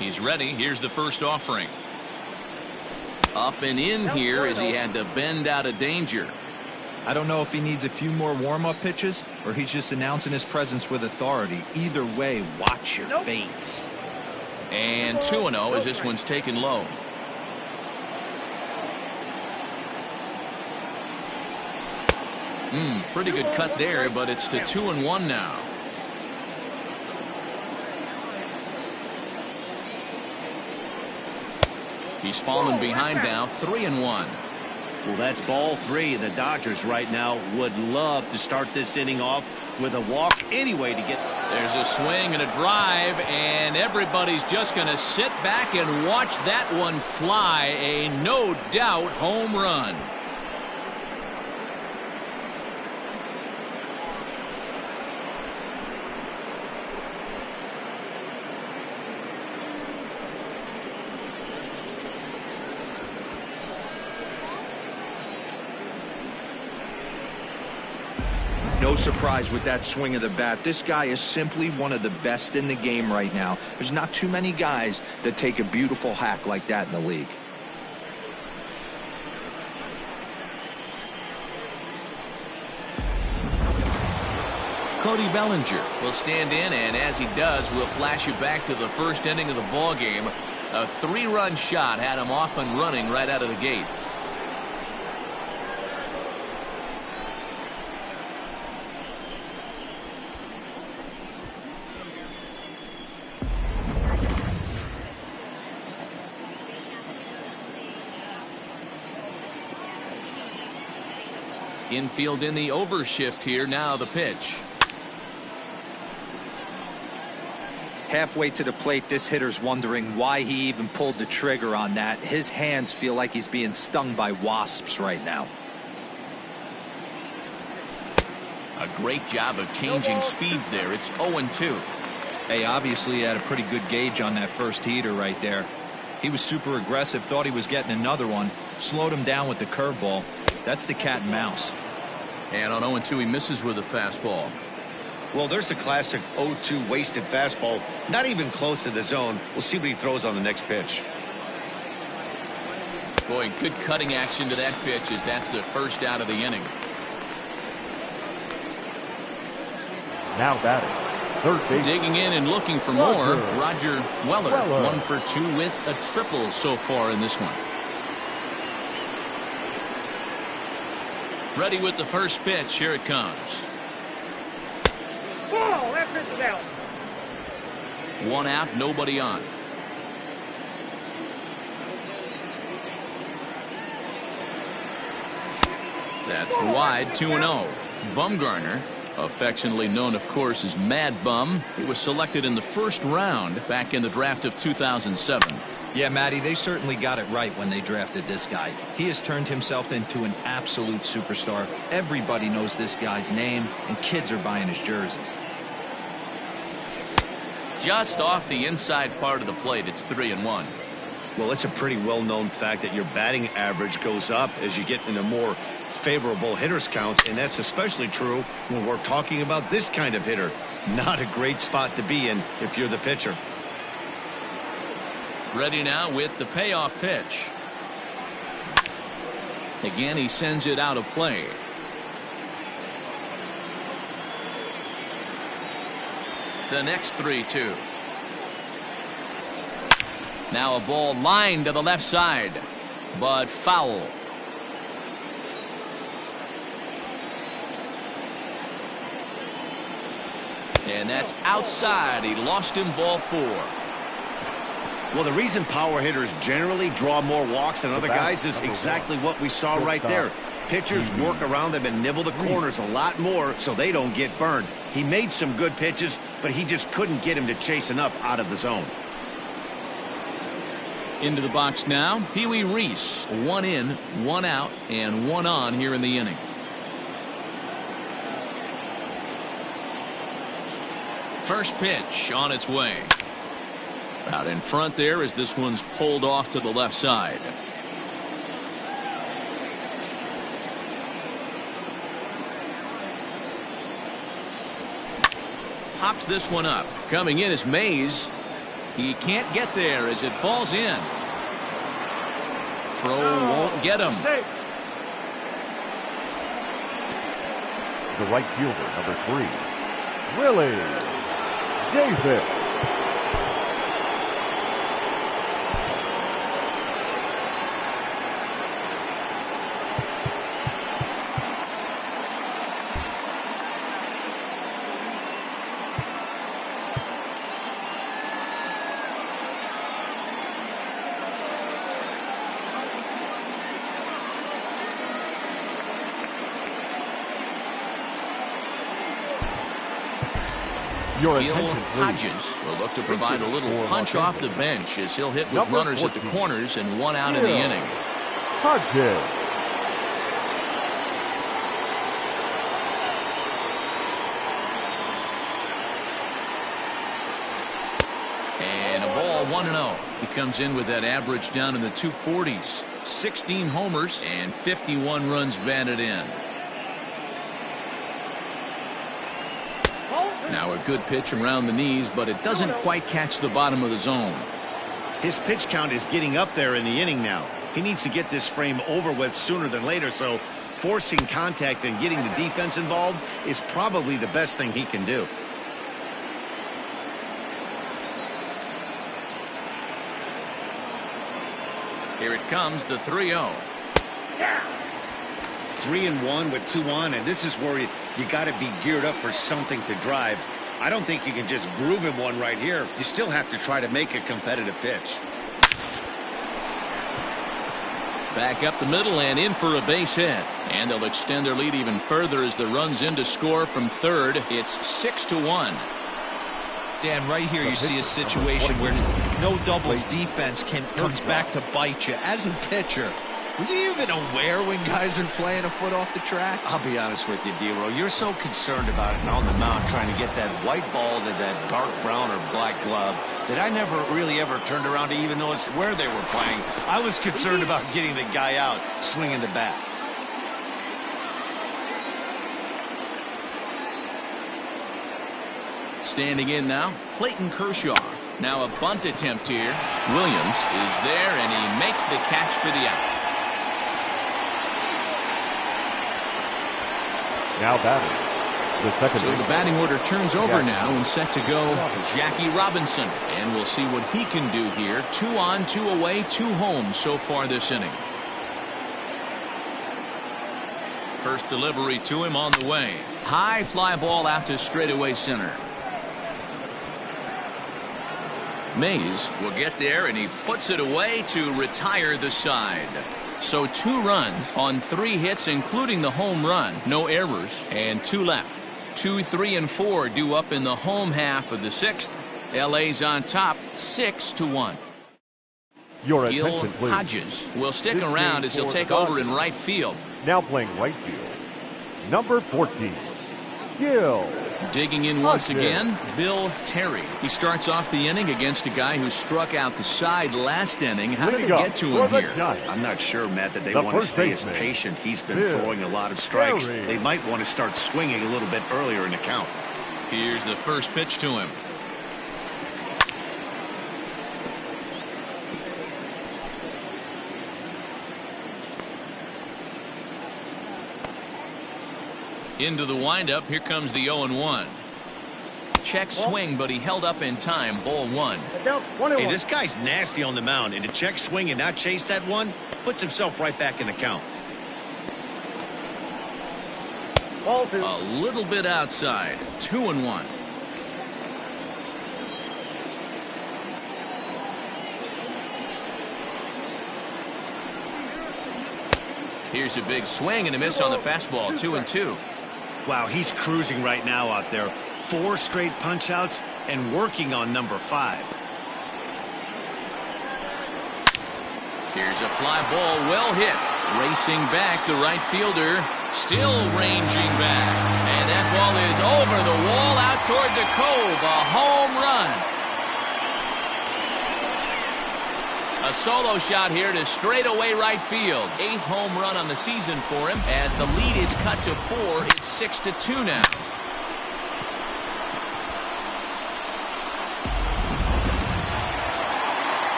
He's ready. Here's the first offering. Up and in here as he had to bend out of danger. I don't know if he needs a few more warm-up pitches or he's just announcing his presence with authority. Either way, watch your face. And 2-0 as this one's taken low. Pretty good cut there, but it's to 2-1 now. He's fallen behind now, 3-1. Well, that's ball 3, and the Dodgers right now would love to start this inning off with a walk anyway to get. There's a swing and a drive, and everybody's just going to sit back and watch that one fly. A no doubt home run. No surprise with that swing of the bat. This guy is simply one of the best in the game right now. There's not too many guys that take a beautiful hack like that in the league. Cody Bellinger will stand in, and as he does, we'll flash you back to the first inning of the ball game. A 3-run shot had him off and running right out of the gate. Infield in the overshift here. Now the pitch. Halfway to the plate, this hitter's wondering why he even pulled the trigger on that. His hands feel like he's being stung by wasps right now. A great job of changing speeds there. It's 0-2. Hey, obviously he had a pretty good gauge on that first heater right there. He was super aggressive, thought he was getting another one, slowed him down with the curveball. That's the cat and mouse. And on 0-2, he misses with a fastball. Well, there's the classic 0-2 wasted fastball. Not even close to the zone. We'll see what he throws on the next pitch. Boy, good cutting action to that pitch as that's the first out of the inning. Now batting, third base. Digging in and looking for more, Roger Weller. 1 for 2 with a triple so far in this one. Ready with the first pitch. Here it comes. Ball, that pitch is out. 1 out, nobody on. That's wide, 2-0. Bumgarner, affectionately known, of course, as Mad Bum. He was selected in the first round back in the draft of 2007. Yeah, Matty, they certainly got it right when they drafted this guy. He has turned himself into an absolute superstar. Everybody knows this guy's name, and kids are buying his jerseys. Just off the inside part of the plate, it's 3-1. Well, it's a pretty well-known fact that your batting average goes up as you get into more favorable hitters counts, and that's especially true when we're talking about this kind of hitter. Not a great spot to be in if you're the pitcher. Ready now with the payoff pitch. Again, he sends it out of play. The next 3-2. Now a ball lined to the left side, but foul. And that's outside. He lost him, ball 4. Well, the reason power hitters generally draw more walks than other guys is exactly what we saw right there. Pitchers work around them and nibble the corners a lot more so they don't get burned. He made some good pitches, but he just couldn't get him to chase enough out of the zone. Into the box now, Pee-wee Reese. 1 in, 1 out, and 1 on here in the inning. First pitch on its way. Out in front there as this one's pulled off to the left side. Pops this one up. Coming in is Mays. He can't get there as it falls in. Throw won't get him. The right fielder, number 3, Willie Davis. Gil Hodges will look to provide a little punch off the bench as he'll hit with runners at the corners and 1 out in the inning. Hodges. And a ball 1-0. He comes in with that average down in the 240s. 16 homers and 51 runs batted in. Now a good pitch around the knees, but it doesn't quite catch the bottom of the zone. His pitch count is getting up there in the inning now. He needs to get this frame over with sooner than later, so forcing contact and getting the defense involved is probably the best thing he can do. Here it comes, the 3-0. 3-1 with 2 on, and this is where you got to be geared up for something to drive. I don't think you can just groove him one right here. You still have to try to make a competitive pitch. Back up the middle and in for a base hit. And they'll extend their lead even further as the run's in to score from third. It's 6-1. Dan, right here you see a situation where no doubles defense comes back to bite you. As a pitcher, were you even aware when guys are playing a foot off the track? I'll be honest with you, D-Row. You're so concerned about it on the mound trying to get that white ball to that dark brown or black glove that I never really ever turned around to even notice where they were playing. I was concerned about getting the guy out swinging the bat. Standing in now, Clayton Kershaw. Now a bunt attempt here. Williams is there, and he makes the catch for the out. Now batting, the second. So the batting order turns over now and set to go Jackie Robinson. And we'll see what he can do here. 2 on, 2 away, 2 home so far this inning. First delivery to him on the way. High fly ball out to straightaway center. Mays will get there, and he puts it away to retire the side. So 2 runs on 3 hits, including the home run. No errors, and 2 left. 2, 3, and 4 due up in the home half of the 6th. LA's on top, 6-1. Your Gil attention, please. Hodges will stick around as he'll take over in right field. Now playing right field, number 14, Gil. Digging in once again, Bill Terry. He starts off the inning against a guy who struck out the side last inning. How did it get to him here? I'm not sure, Matt, that they want to stay as patient. He's been throwing a lot of strikes. They might want to start swinging a little bit earlier in the count. Here's the first pitch to him. Into the windup. Here comes the 0-1. Check swing, but he held up in time. Ball 1. Hey, this guy's nasty on the mound, and to check swing and not chase that one puts himself right back in the count. A little bit outside. 2-1. Here's a big swing and a miss on the fastball. 2-2. Wow, he's cruising right now out there. 4 straight punch-outs and working on number 5. Here's a fly ball, well hit. Racing back, the right fielder still ranging back. And that ball is over the wall out toward the cove. A home run. A solo shot here to straightaway right field. 8th home run on the season for him as the lead is cut to 4. It's 6-2 now.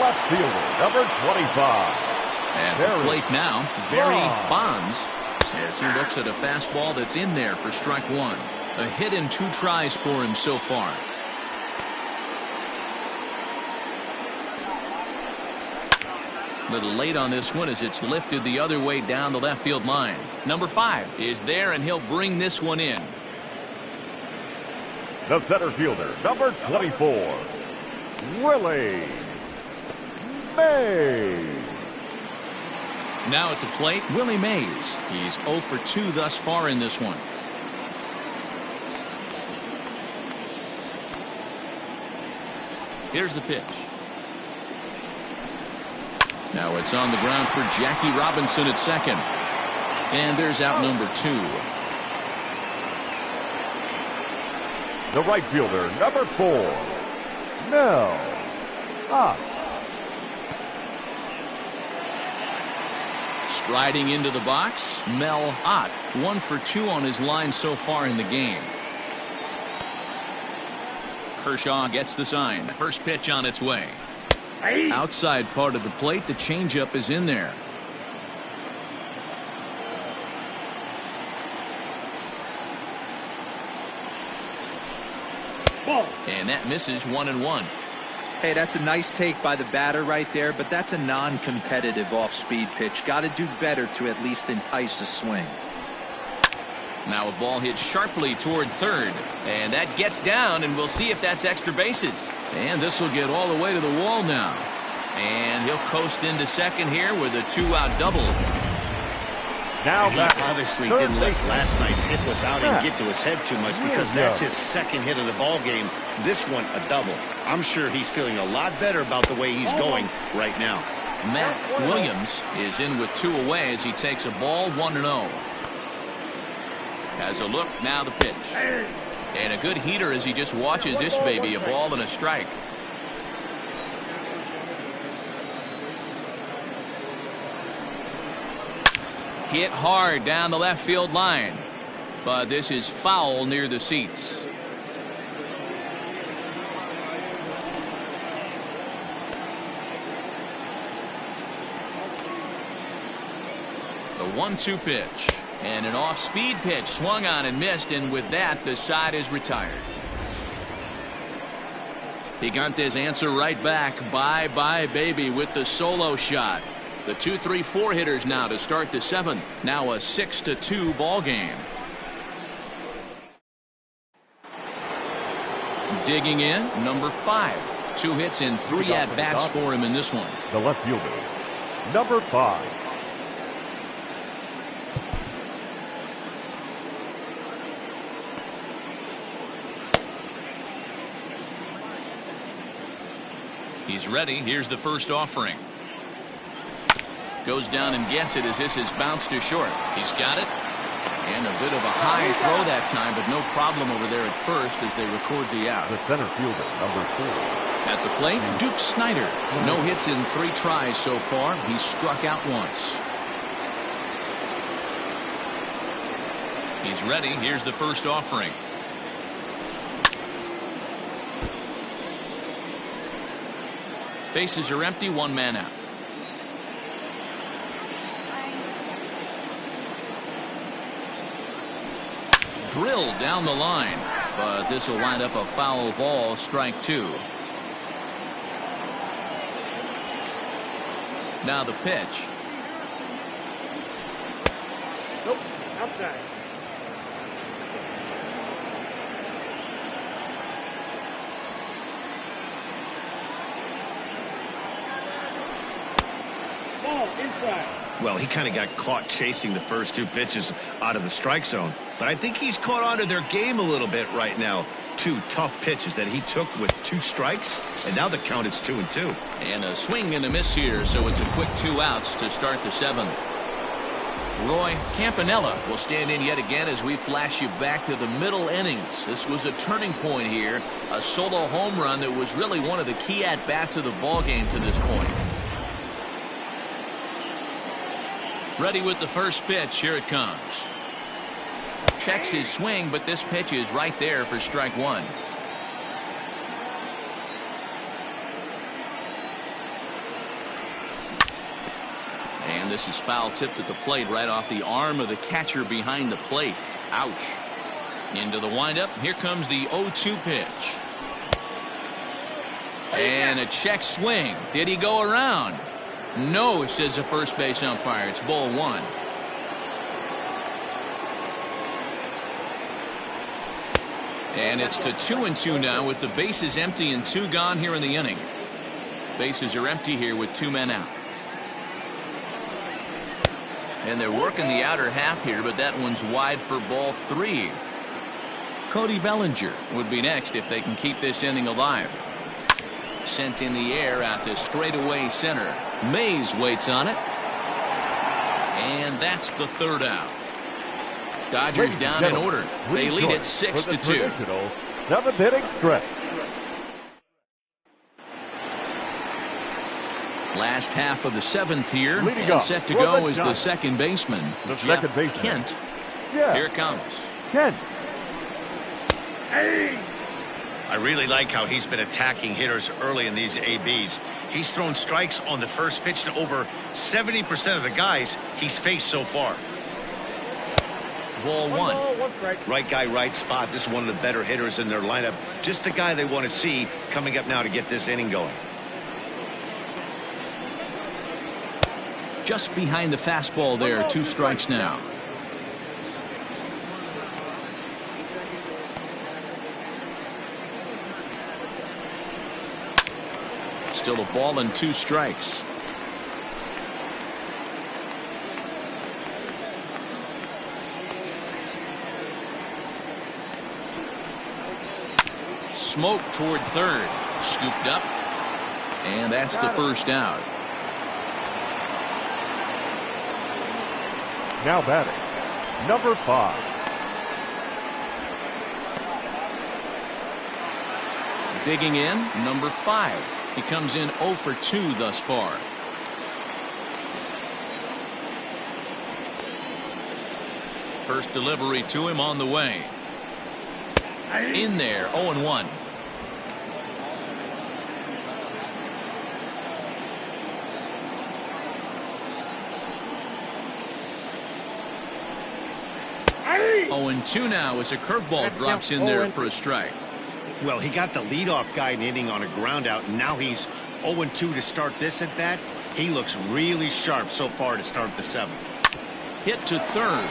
left fielder, number 25. At the plate now, Barry Bonds, as he looks at a fastball that's in there for strike one. A hit and 2 tries for him so far. A little late on this one as it's lifted the other way down the left field line. Number 5 is there, and he'll bring this one in. The center fielder, number 24, Willie Mays. Now at the plate, Willie Mays. He's 0 for 2 thus far in this one. Here's the pitch. Now it's on the ground for Jackie Robinson at second. And there's out number 2. The right fielder, number 4, Mel Ott. Striding into the box, Mel Ott. 1 for 2 on his line so far in the game. Kershaw gets the sign. First pitch on its way. Outside part of the plate, the changeup is in there. Ball. And that misses 1-1. Hey, that's a nice take by the batter right there, but that's a non-competitive off-speed pitch. Got to do better to at least entice a swing. Now a ball hit sharply toward third, and that gets down, and we'll see if that's extra bases. And this will get all the way to the wall now. And he'll coast into second here with a 2-out double. Now he back. obviously didn't let last night's hitless outing get to his head too much, because that's his second hit of the ball game. This one a double. I'm sure he's feeling a lot better about the way he's going right now. Matt Williams is in with 2 away as he takes a ball 1-0. Has a look, now the pitch. And a good heater as he just watches this baby, a ball and a strike. Hit hard down the left field line, but this is foul near the seats. The 1-2 pitch. And an off-speed pitch swung on and missed, and with that, the side is retired. Gigantes answer right back. Bye-bye, baby, with the solo shot. The 2-3-4 hitters now to start the 7th. Now a 6-2 ball game. Digging in, number 5. 2 hits and 3 at-bats for him in this one. The left fielder, number 5. He's ready. Here's the first offering. Goes down and gets it as this is bounced to short. He's got it. And a bit of a high throw that time, but no problem over there at first as they record the out. The center fielder, number 4. At the plate, Duke Snider. No hits in 3 tries so far. He's struck out once. He's ready. Here's the first offering. Bases are empty, 1 man out. Drilled down the line, but this will wind up a foul ball, strike 2. Now the pitch. Nope, outside. Ball inside. Well, he kind of got caught chasing the first 2 pitches out of the strike zone. But I think he's caught on to their game a little bit right now. 2 tough pitches that he took with 2 strikes, and now the count is 2-2. And a swing and a miss here, so it's a quick 2 outs to start the 7th. Roy Campanella will stand in yet again as we flash you back to the middle innings. This was a turning point here, a solo home run that was really one of the key at-bats of the ballgame to this point. Ready with the first pitch. Here it comes. Checks his swing, but this pitch is right there for strike 1. this is foul tipped at the plate right off the arm of the catcher behind the plate. Ouch. Into the windup. Here comes the 0-2 pitch. And a check swing. Did he go around? No, says the first base umpire. It's ball one. And it's to 2-2 now with the bases empty and 2 gone here in the inning. Bases are empty here with 2 men out. And they're working the outer half here, but that one's wide for ball 3. Cody Bellinger would be next if they can keep this inning alive. Sent in the air out to straightaway center. Mays waits on it. And that's the 3rd out. Dodgers down in order. They lead it 6-2. 7th inning stretch. Last half of the 7th here. Leading And up set to for go the is the Giants. second baseman, The Jeff second baseman. Kent. Yeah. Here it comes. Kent. I really like how he's been attacking hitters early in these ABs. He's thrown strikes on the first pitch to over 70% of the guys he's faced so far. Ball 1. ball, 1 strike. Right guy, right spot. This is one of the better hitters in their lineup. Just the guy they want to see coming up now to get this inning going. Just behind the fastball there. 2 strikes now. Still a ball and 2 strikes. Smoke toward third. Scooped up. And that's the first out. Now batting, number 5. Digging in, number 5. He comes in 0 for 2 thus far. First delivery to him on the way. In there, 0-1. Hey! 0-2 now as a curveball drops in there for a strike. Well, he got the leadoff guy in the inning on a ground out, and now he's 0-2 to start this at bat. He looks really sharp so far to start the 7th. Hit to third.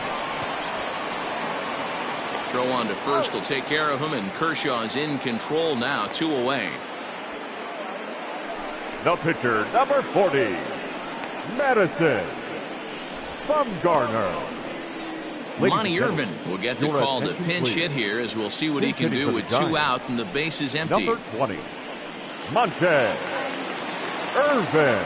Throw on to first will take care of him, and Kershaw is in control now, 2 away. The pitcher, number 40, Madison Bumgarner. Monty Irvin will get the call to pinch hit here, as we'll see what he can do with 2 out and the bases empty. Number 20, Monte Irvin.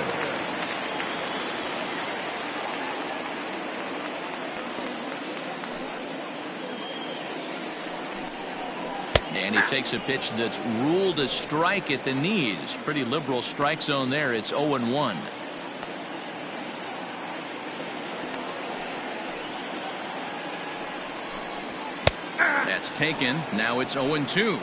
And he takes a pitch that's ruled a strike at the knees. Pretty liberal strike zone there. It's 0-1. That's taken. Now it's 0-2.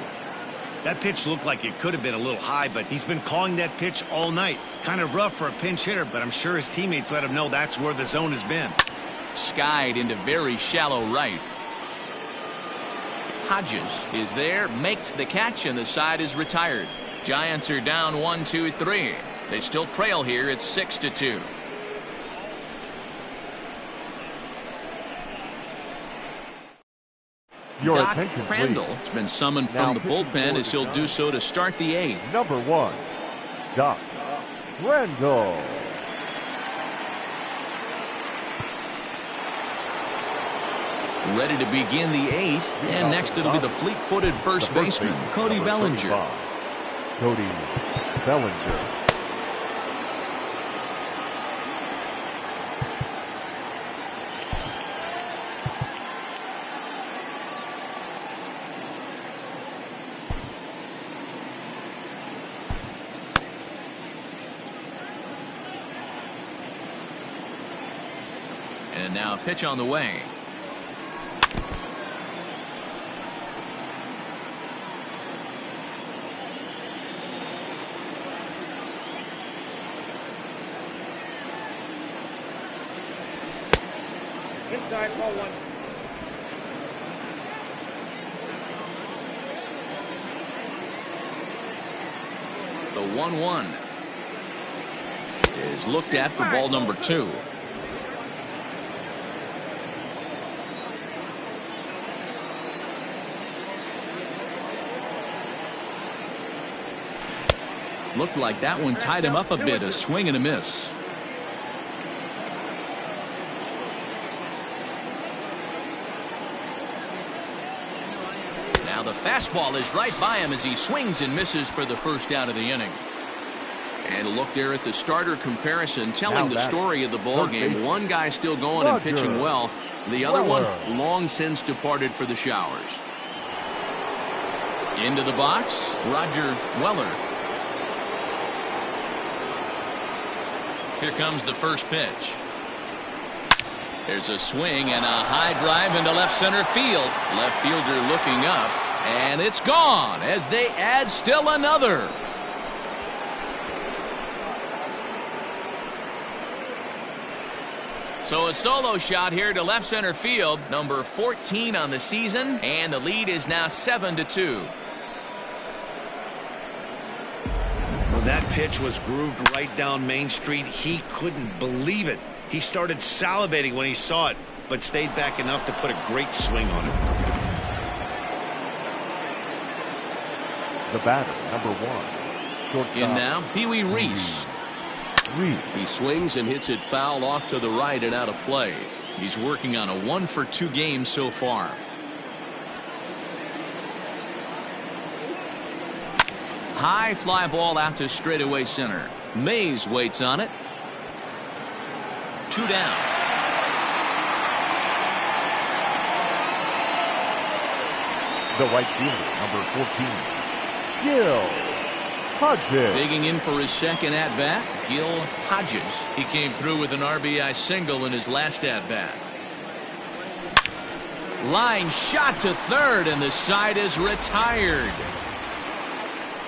That pitch looked like it could have been a little high, but he's been calling that pitch all night. Kind of rough for a pinch hitter, but I'm sure his teammates let him know that's where the zone has been. Skied into very shallow right. Hodges is there, makes the catch, and the side is retired. Giants are down 1-2-3. They still trail here. It's 6-2. Your Doc attention, Crandall please. has been summoned Now from the pitching bullpen, for as the he'll do so to start the 8th. Number 1, Doc Crandall. Ready to begin the 8th, and next it'll be the fleet-footed first baseman, Cody Bellinger. Cody Bellinger. And now a pitch on the way. Outside, ball one. The 1-1 is looked at for ball number 2. Looked like that one tied him up a bit. A swing and a miss. Now the fastball is right by him as he swings and misses for the first out of the inning. And a look there at the starter comparison, telling the story of the ball game. One guy still going and pitching well. The other one long since departed for the showers. Into the box, Roger Weller. Here comes the first pitch. There's a swing and a high drive into left center field. Left fielder looking up, and it's gone as they add still another. So a solo shot here to left center field, number 14 on the season, and the lead is now 7-2. That pitch was grooved right down Main Street. He couldn't believe it. He started salivating when he saw it, but stayed back enough to put a great swing on it. The batter, number 1. Shortstop. In now, Pee Wee Reese. He swings and hits it foul off to the right and out of play. He's working on a 1-for-2 game so far. High fly ball out to straightaway center. Mays waits on it. 2 down. The right fielder, number 14. Gil Hodges. Digging in for his second at-bat, Gil Hodges. He came through with an RBI single in his last at-bat. Line shot to third, and the side is retired.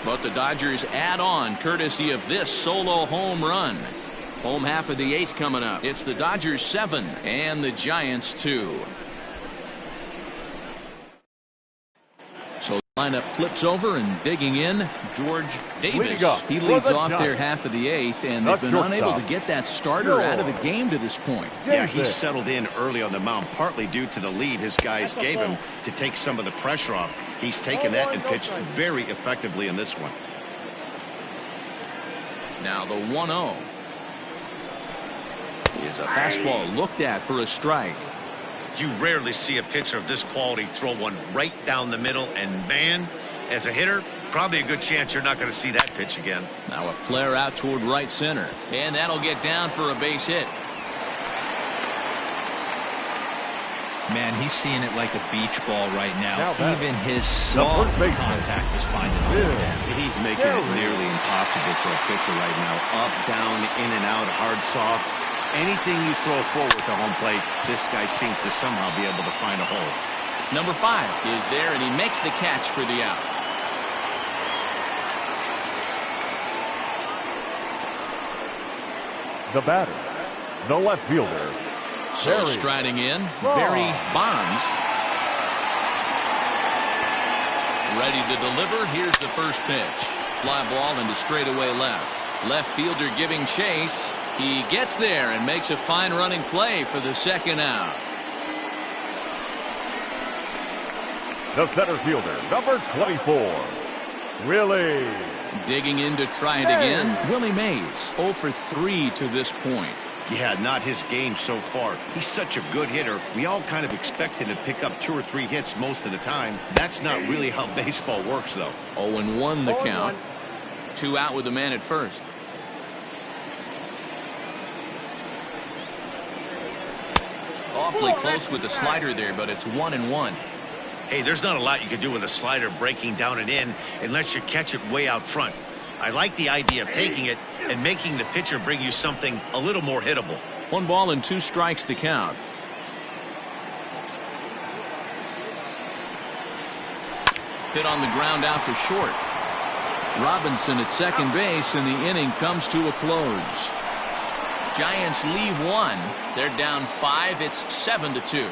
But the Dodgers add on courtesy of this solo home run. Home half of the 8th coming up. It's the Dodgers 7 and the Giants 2. So the lineup flips over, and digging in, George Davis. He leads off their half of the 8th, and they've been unable to get that starter out of the game to this point. Yeah, he settled in early on the mound, partly due to the lead his guys gave him to take some of the pressure off. He's taken that and pitched very effectively in this one. Now the 1-0 is a fastball looked at for a strike. You rarely see a pitcher of this quality throw one right down the middle, and man, as a hitter, probably a good chance you're not going to see that pitch again. Now a flare out toward right center, and that'll get down for a base hit. Man, he's seeing it like a beach ball right now. Even his soft contact is finding his hand. He's making it nearly impossible for a pitcher right now. Up, down, in and out, hard, soft. Anything you throw forward to home plate, this guy seems to somehow be able to find a hole. Number 5 is there, and he makes the catch for the out. The batter, the left fielder. So striding in, Barry Bonds. Ready to deliver. Here's the first pitch. Fly ball into straightaway left. Left fielder giving chase. He gets there and makes a fine running play for the second out. The center fielder, number 24. Willie. Digging in to try it again. Willie Mays, 0 for 3 to this point. Yeah, not his game so far. He's such a good hitter. We all kind of expect him to pick up 2 or 3 hits most of the time. That's not really how baseball works, though. 0-1 the count. 2 out with the man at first. Awfully close with the slider there, but it's 1-1. Hey, there's not a lot you can do with a slider breaking down and in unless you catch it way out front. I like the idea of taking it and making the pitcher bring you something a little more hittable. 1 ball and 2 strikes the count. Hit on the ground out to short. Robinson at second base, and the inning comes to a close. Giants leave one. They're down 5. It's 7-2.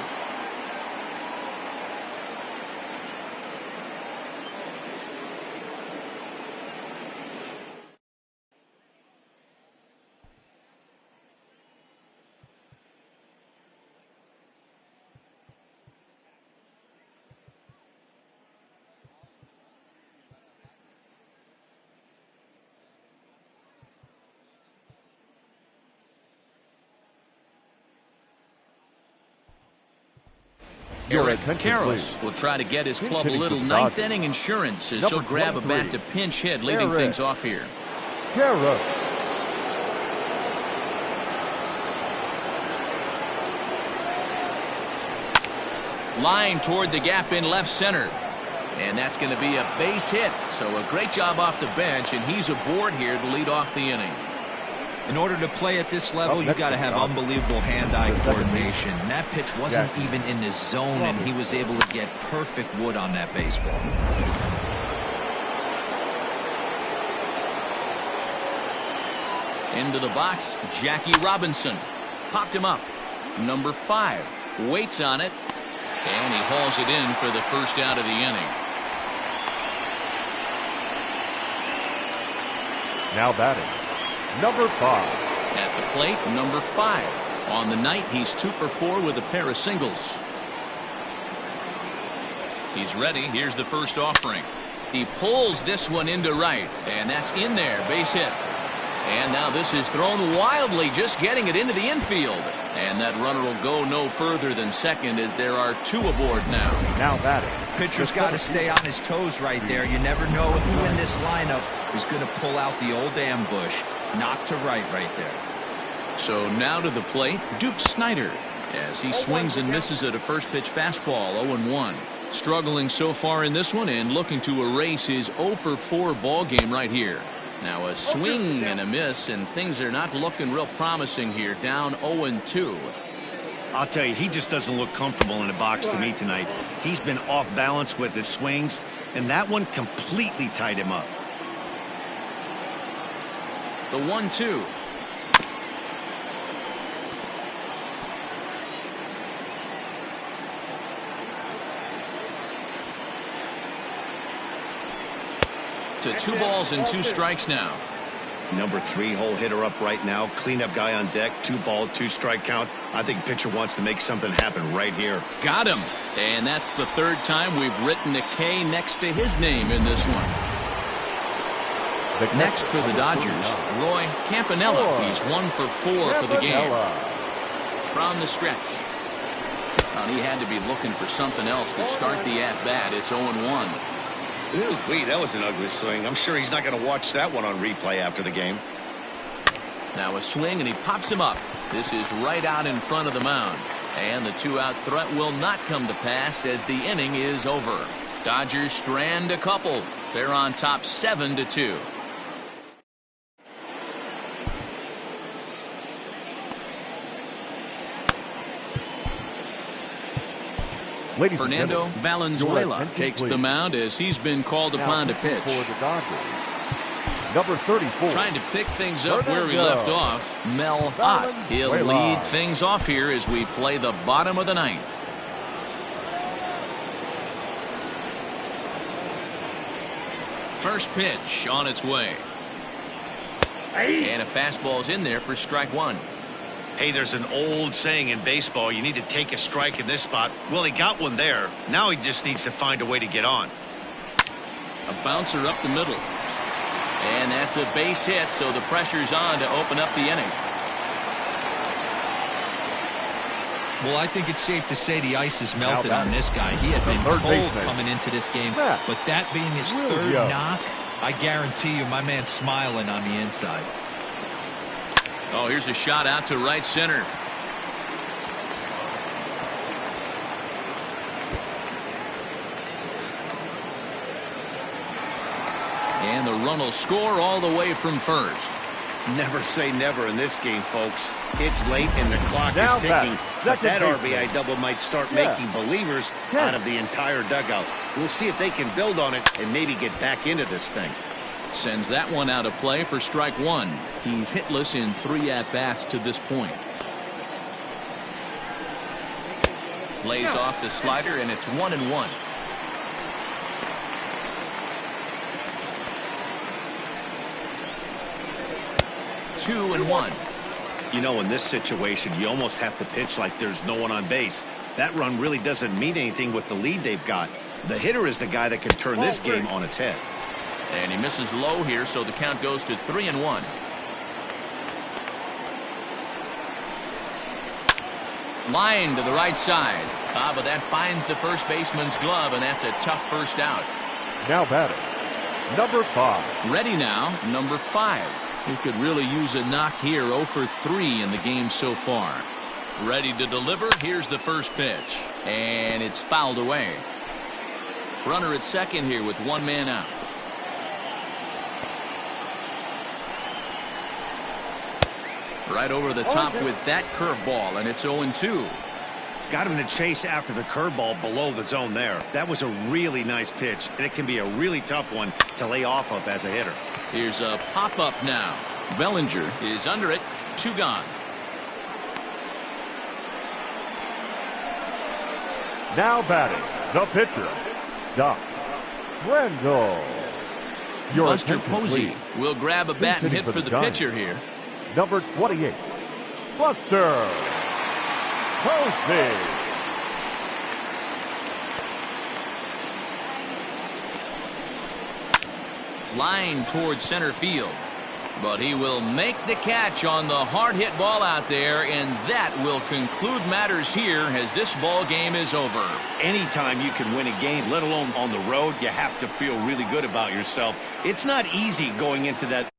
Eric Karros will try to get his club a little ninth inning insurance as he'll grab a bat to pinch hit, leading things off here. Karros. Line toward the gap in left center. And that's going to be a base hit. So a great job off the bench, and he's aboard here to lead off the inning. In order to play at this level, you got to have unbelievable hand-eye coordination. And that pitch wasn't even in his zone, and he was able to get perfect wood on that baseball. Into the box, Jackie Robinson. Popped him up. Number 5 waits on it, and he hauls it in for the first out of the inning. Now batting, number 5. At the plate, number 5. On the night, he's 2 for 4 with a pair of singles. He's ready. Here's the first offering. He pulls this one into right, and that's in there. Base hit. And now this is thrown wildly, just getting it into the infield. And that runner will go no further than second as there are 2 aboard now. Now batting. Pitcher's got to stay on his toes right there. You never know who in this lineup is going to pull out the old ambush. Knock to right there. So now to the plate, Duke Snider, as he swings and misses at a first pitch fastball, 0-1. Struggling so far in this one and looking to erase his 0 for 4 ball game right here. Now a swing and a miss, and things are not looking real promising here, down 0-2. I'll tell you, he just doesn't look comfortable in the box to me tonight. He's been off balance with his swings, and that one completely tied him up. The 1-2. To 2 balls and 2 strikes now. Number 3 hole hitter up right now. Cleanup guy on deck. 2 ball, 2 strike count. I think pitcher wants to make something happen right here. Got him. And that's the 3rd time we've written a K next to his name in this one. Next for the Dodgers, Roy Campanella. He's 1 for 4 for the game. From the stretch. Well, he had to be looking for something else to start the at-bat. It's 0-1. Ooh, wait, that was an ugly swing. I'm sure he's not going to watch that one on replay after the game. Now a swing, and he pops him up. This is right out in front of the mound. And the 2-out threat will not come to pass as the inning is over. Dodgers strand a couple. They're on top 7-2. Fernando Valenzuela takes the mound as he's been called upon to pitch. For the Dodgers, number 34. Trying to pick things up where we left off, Mel Ott. He'll lead things off here as we play the bottom of the 9th. First pitch on its way. And a fastball's in there for strike 1. Hey, there's an old saying in baseball, you need to take a strike in this spot. Well, he got one there. Now he just needs to find a way to get on. A bouncer up the middle. And that's a base hit, so the pressure's on to open up the inning. Well, I think it's safe to say the ice is melted on this guy. He had been cold coming into this game, but that being his 3rd knock, I guarantee you my man's smiling on the inside. Oh, here's a shot out to right center. And the run will score all the way from first. Never say never in this game, folks. It's late and the clock is ticking. But that RBI double might start making believers out of the entire dugout. We'll see if they can build on it and maybe get back into this thing. Sends that one out of play for strike one. He's hitless in 3 at-bats to this point. Lays off the slider, and it's 1-1. Two and one. You know, in this situation, you almost have to pitch like there's no one on base. That run really doesn't mean anything with the lead they've got. The hitter is the guy that can turn this game on its head. And he misses low here, so the count goes to 3-1. Line to the right side. But that finds the first baseman's glove, and that's a tough first out. Now batting, number 5. Ready now, number 5. He could really use a knock here. 0 for 3 in the game so far. Ready to deliver. Here's the first pitch. And it's fouled away. Runner at second here with 1 man out. Right over the top with that curveball, and it's 0-2. Got him to chase after the curveball below the zone there. That was a really nice pitch, and it can be a really tough one to lay off of as a hitter. Here's a pop-up now. Bellinger is under it. 2 gone. Now batting, the pitcher, Doc Randall. Buster Posey will grab a bat and hit for the pitcher here. Number 28, Buster Posey. Line towards center field. But he will make the catch on the hard hit ball out there, and that will conclude matters here as this ball game is over. Anytime you can win a game, let alone on the road, you have to feel really good about yourself. It's not easy going into that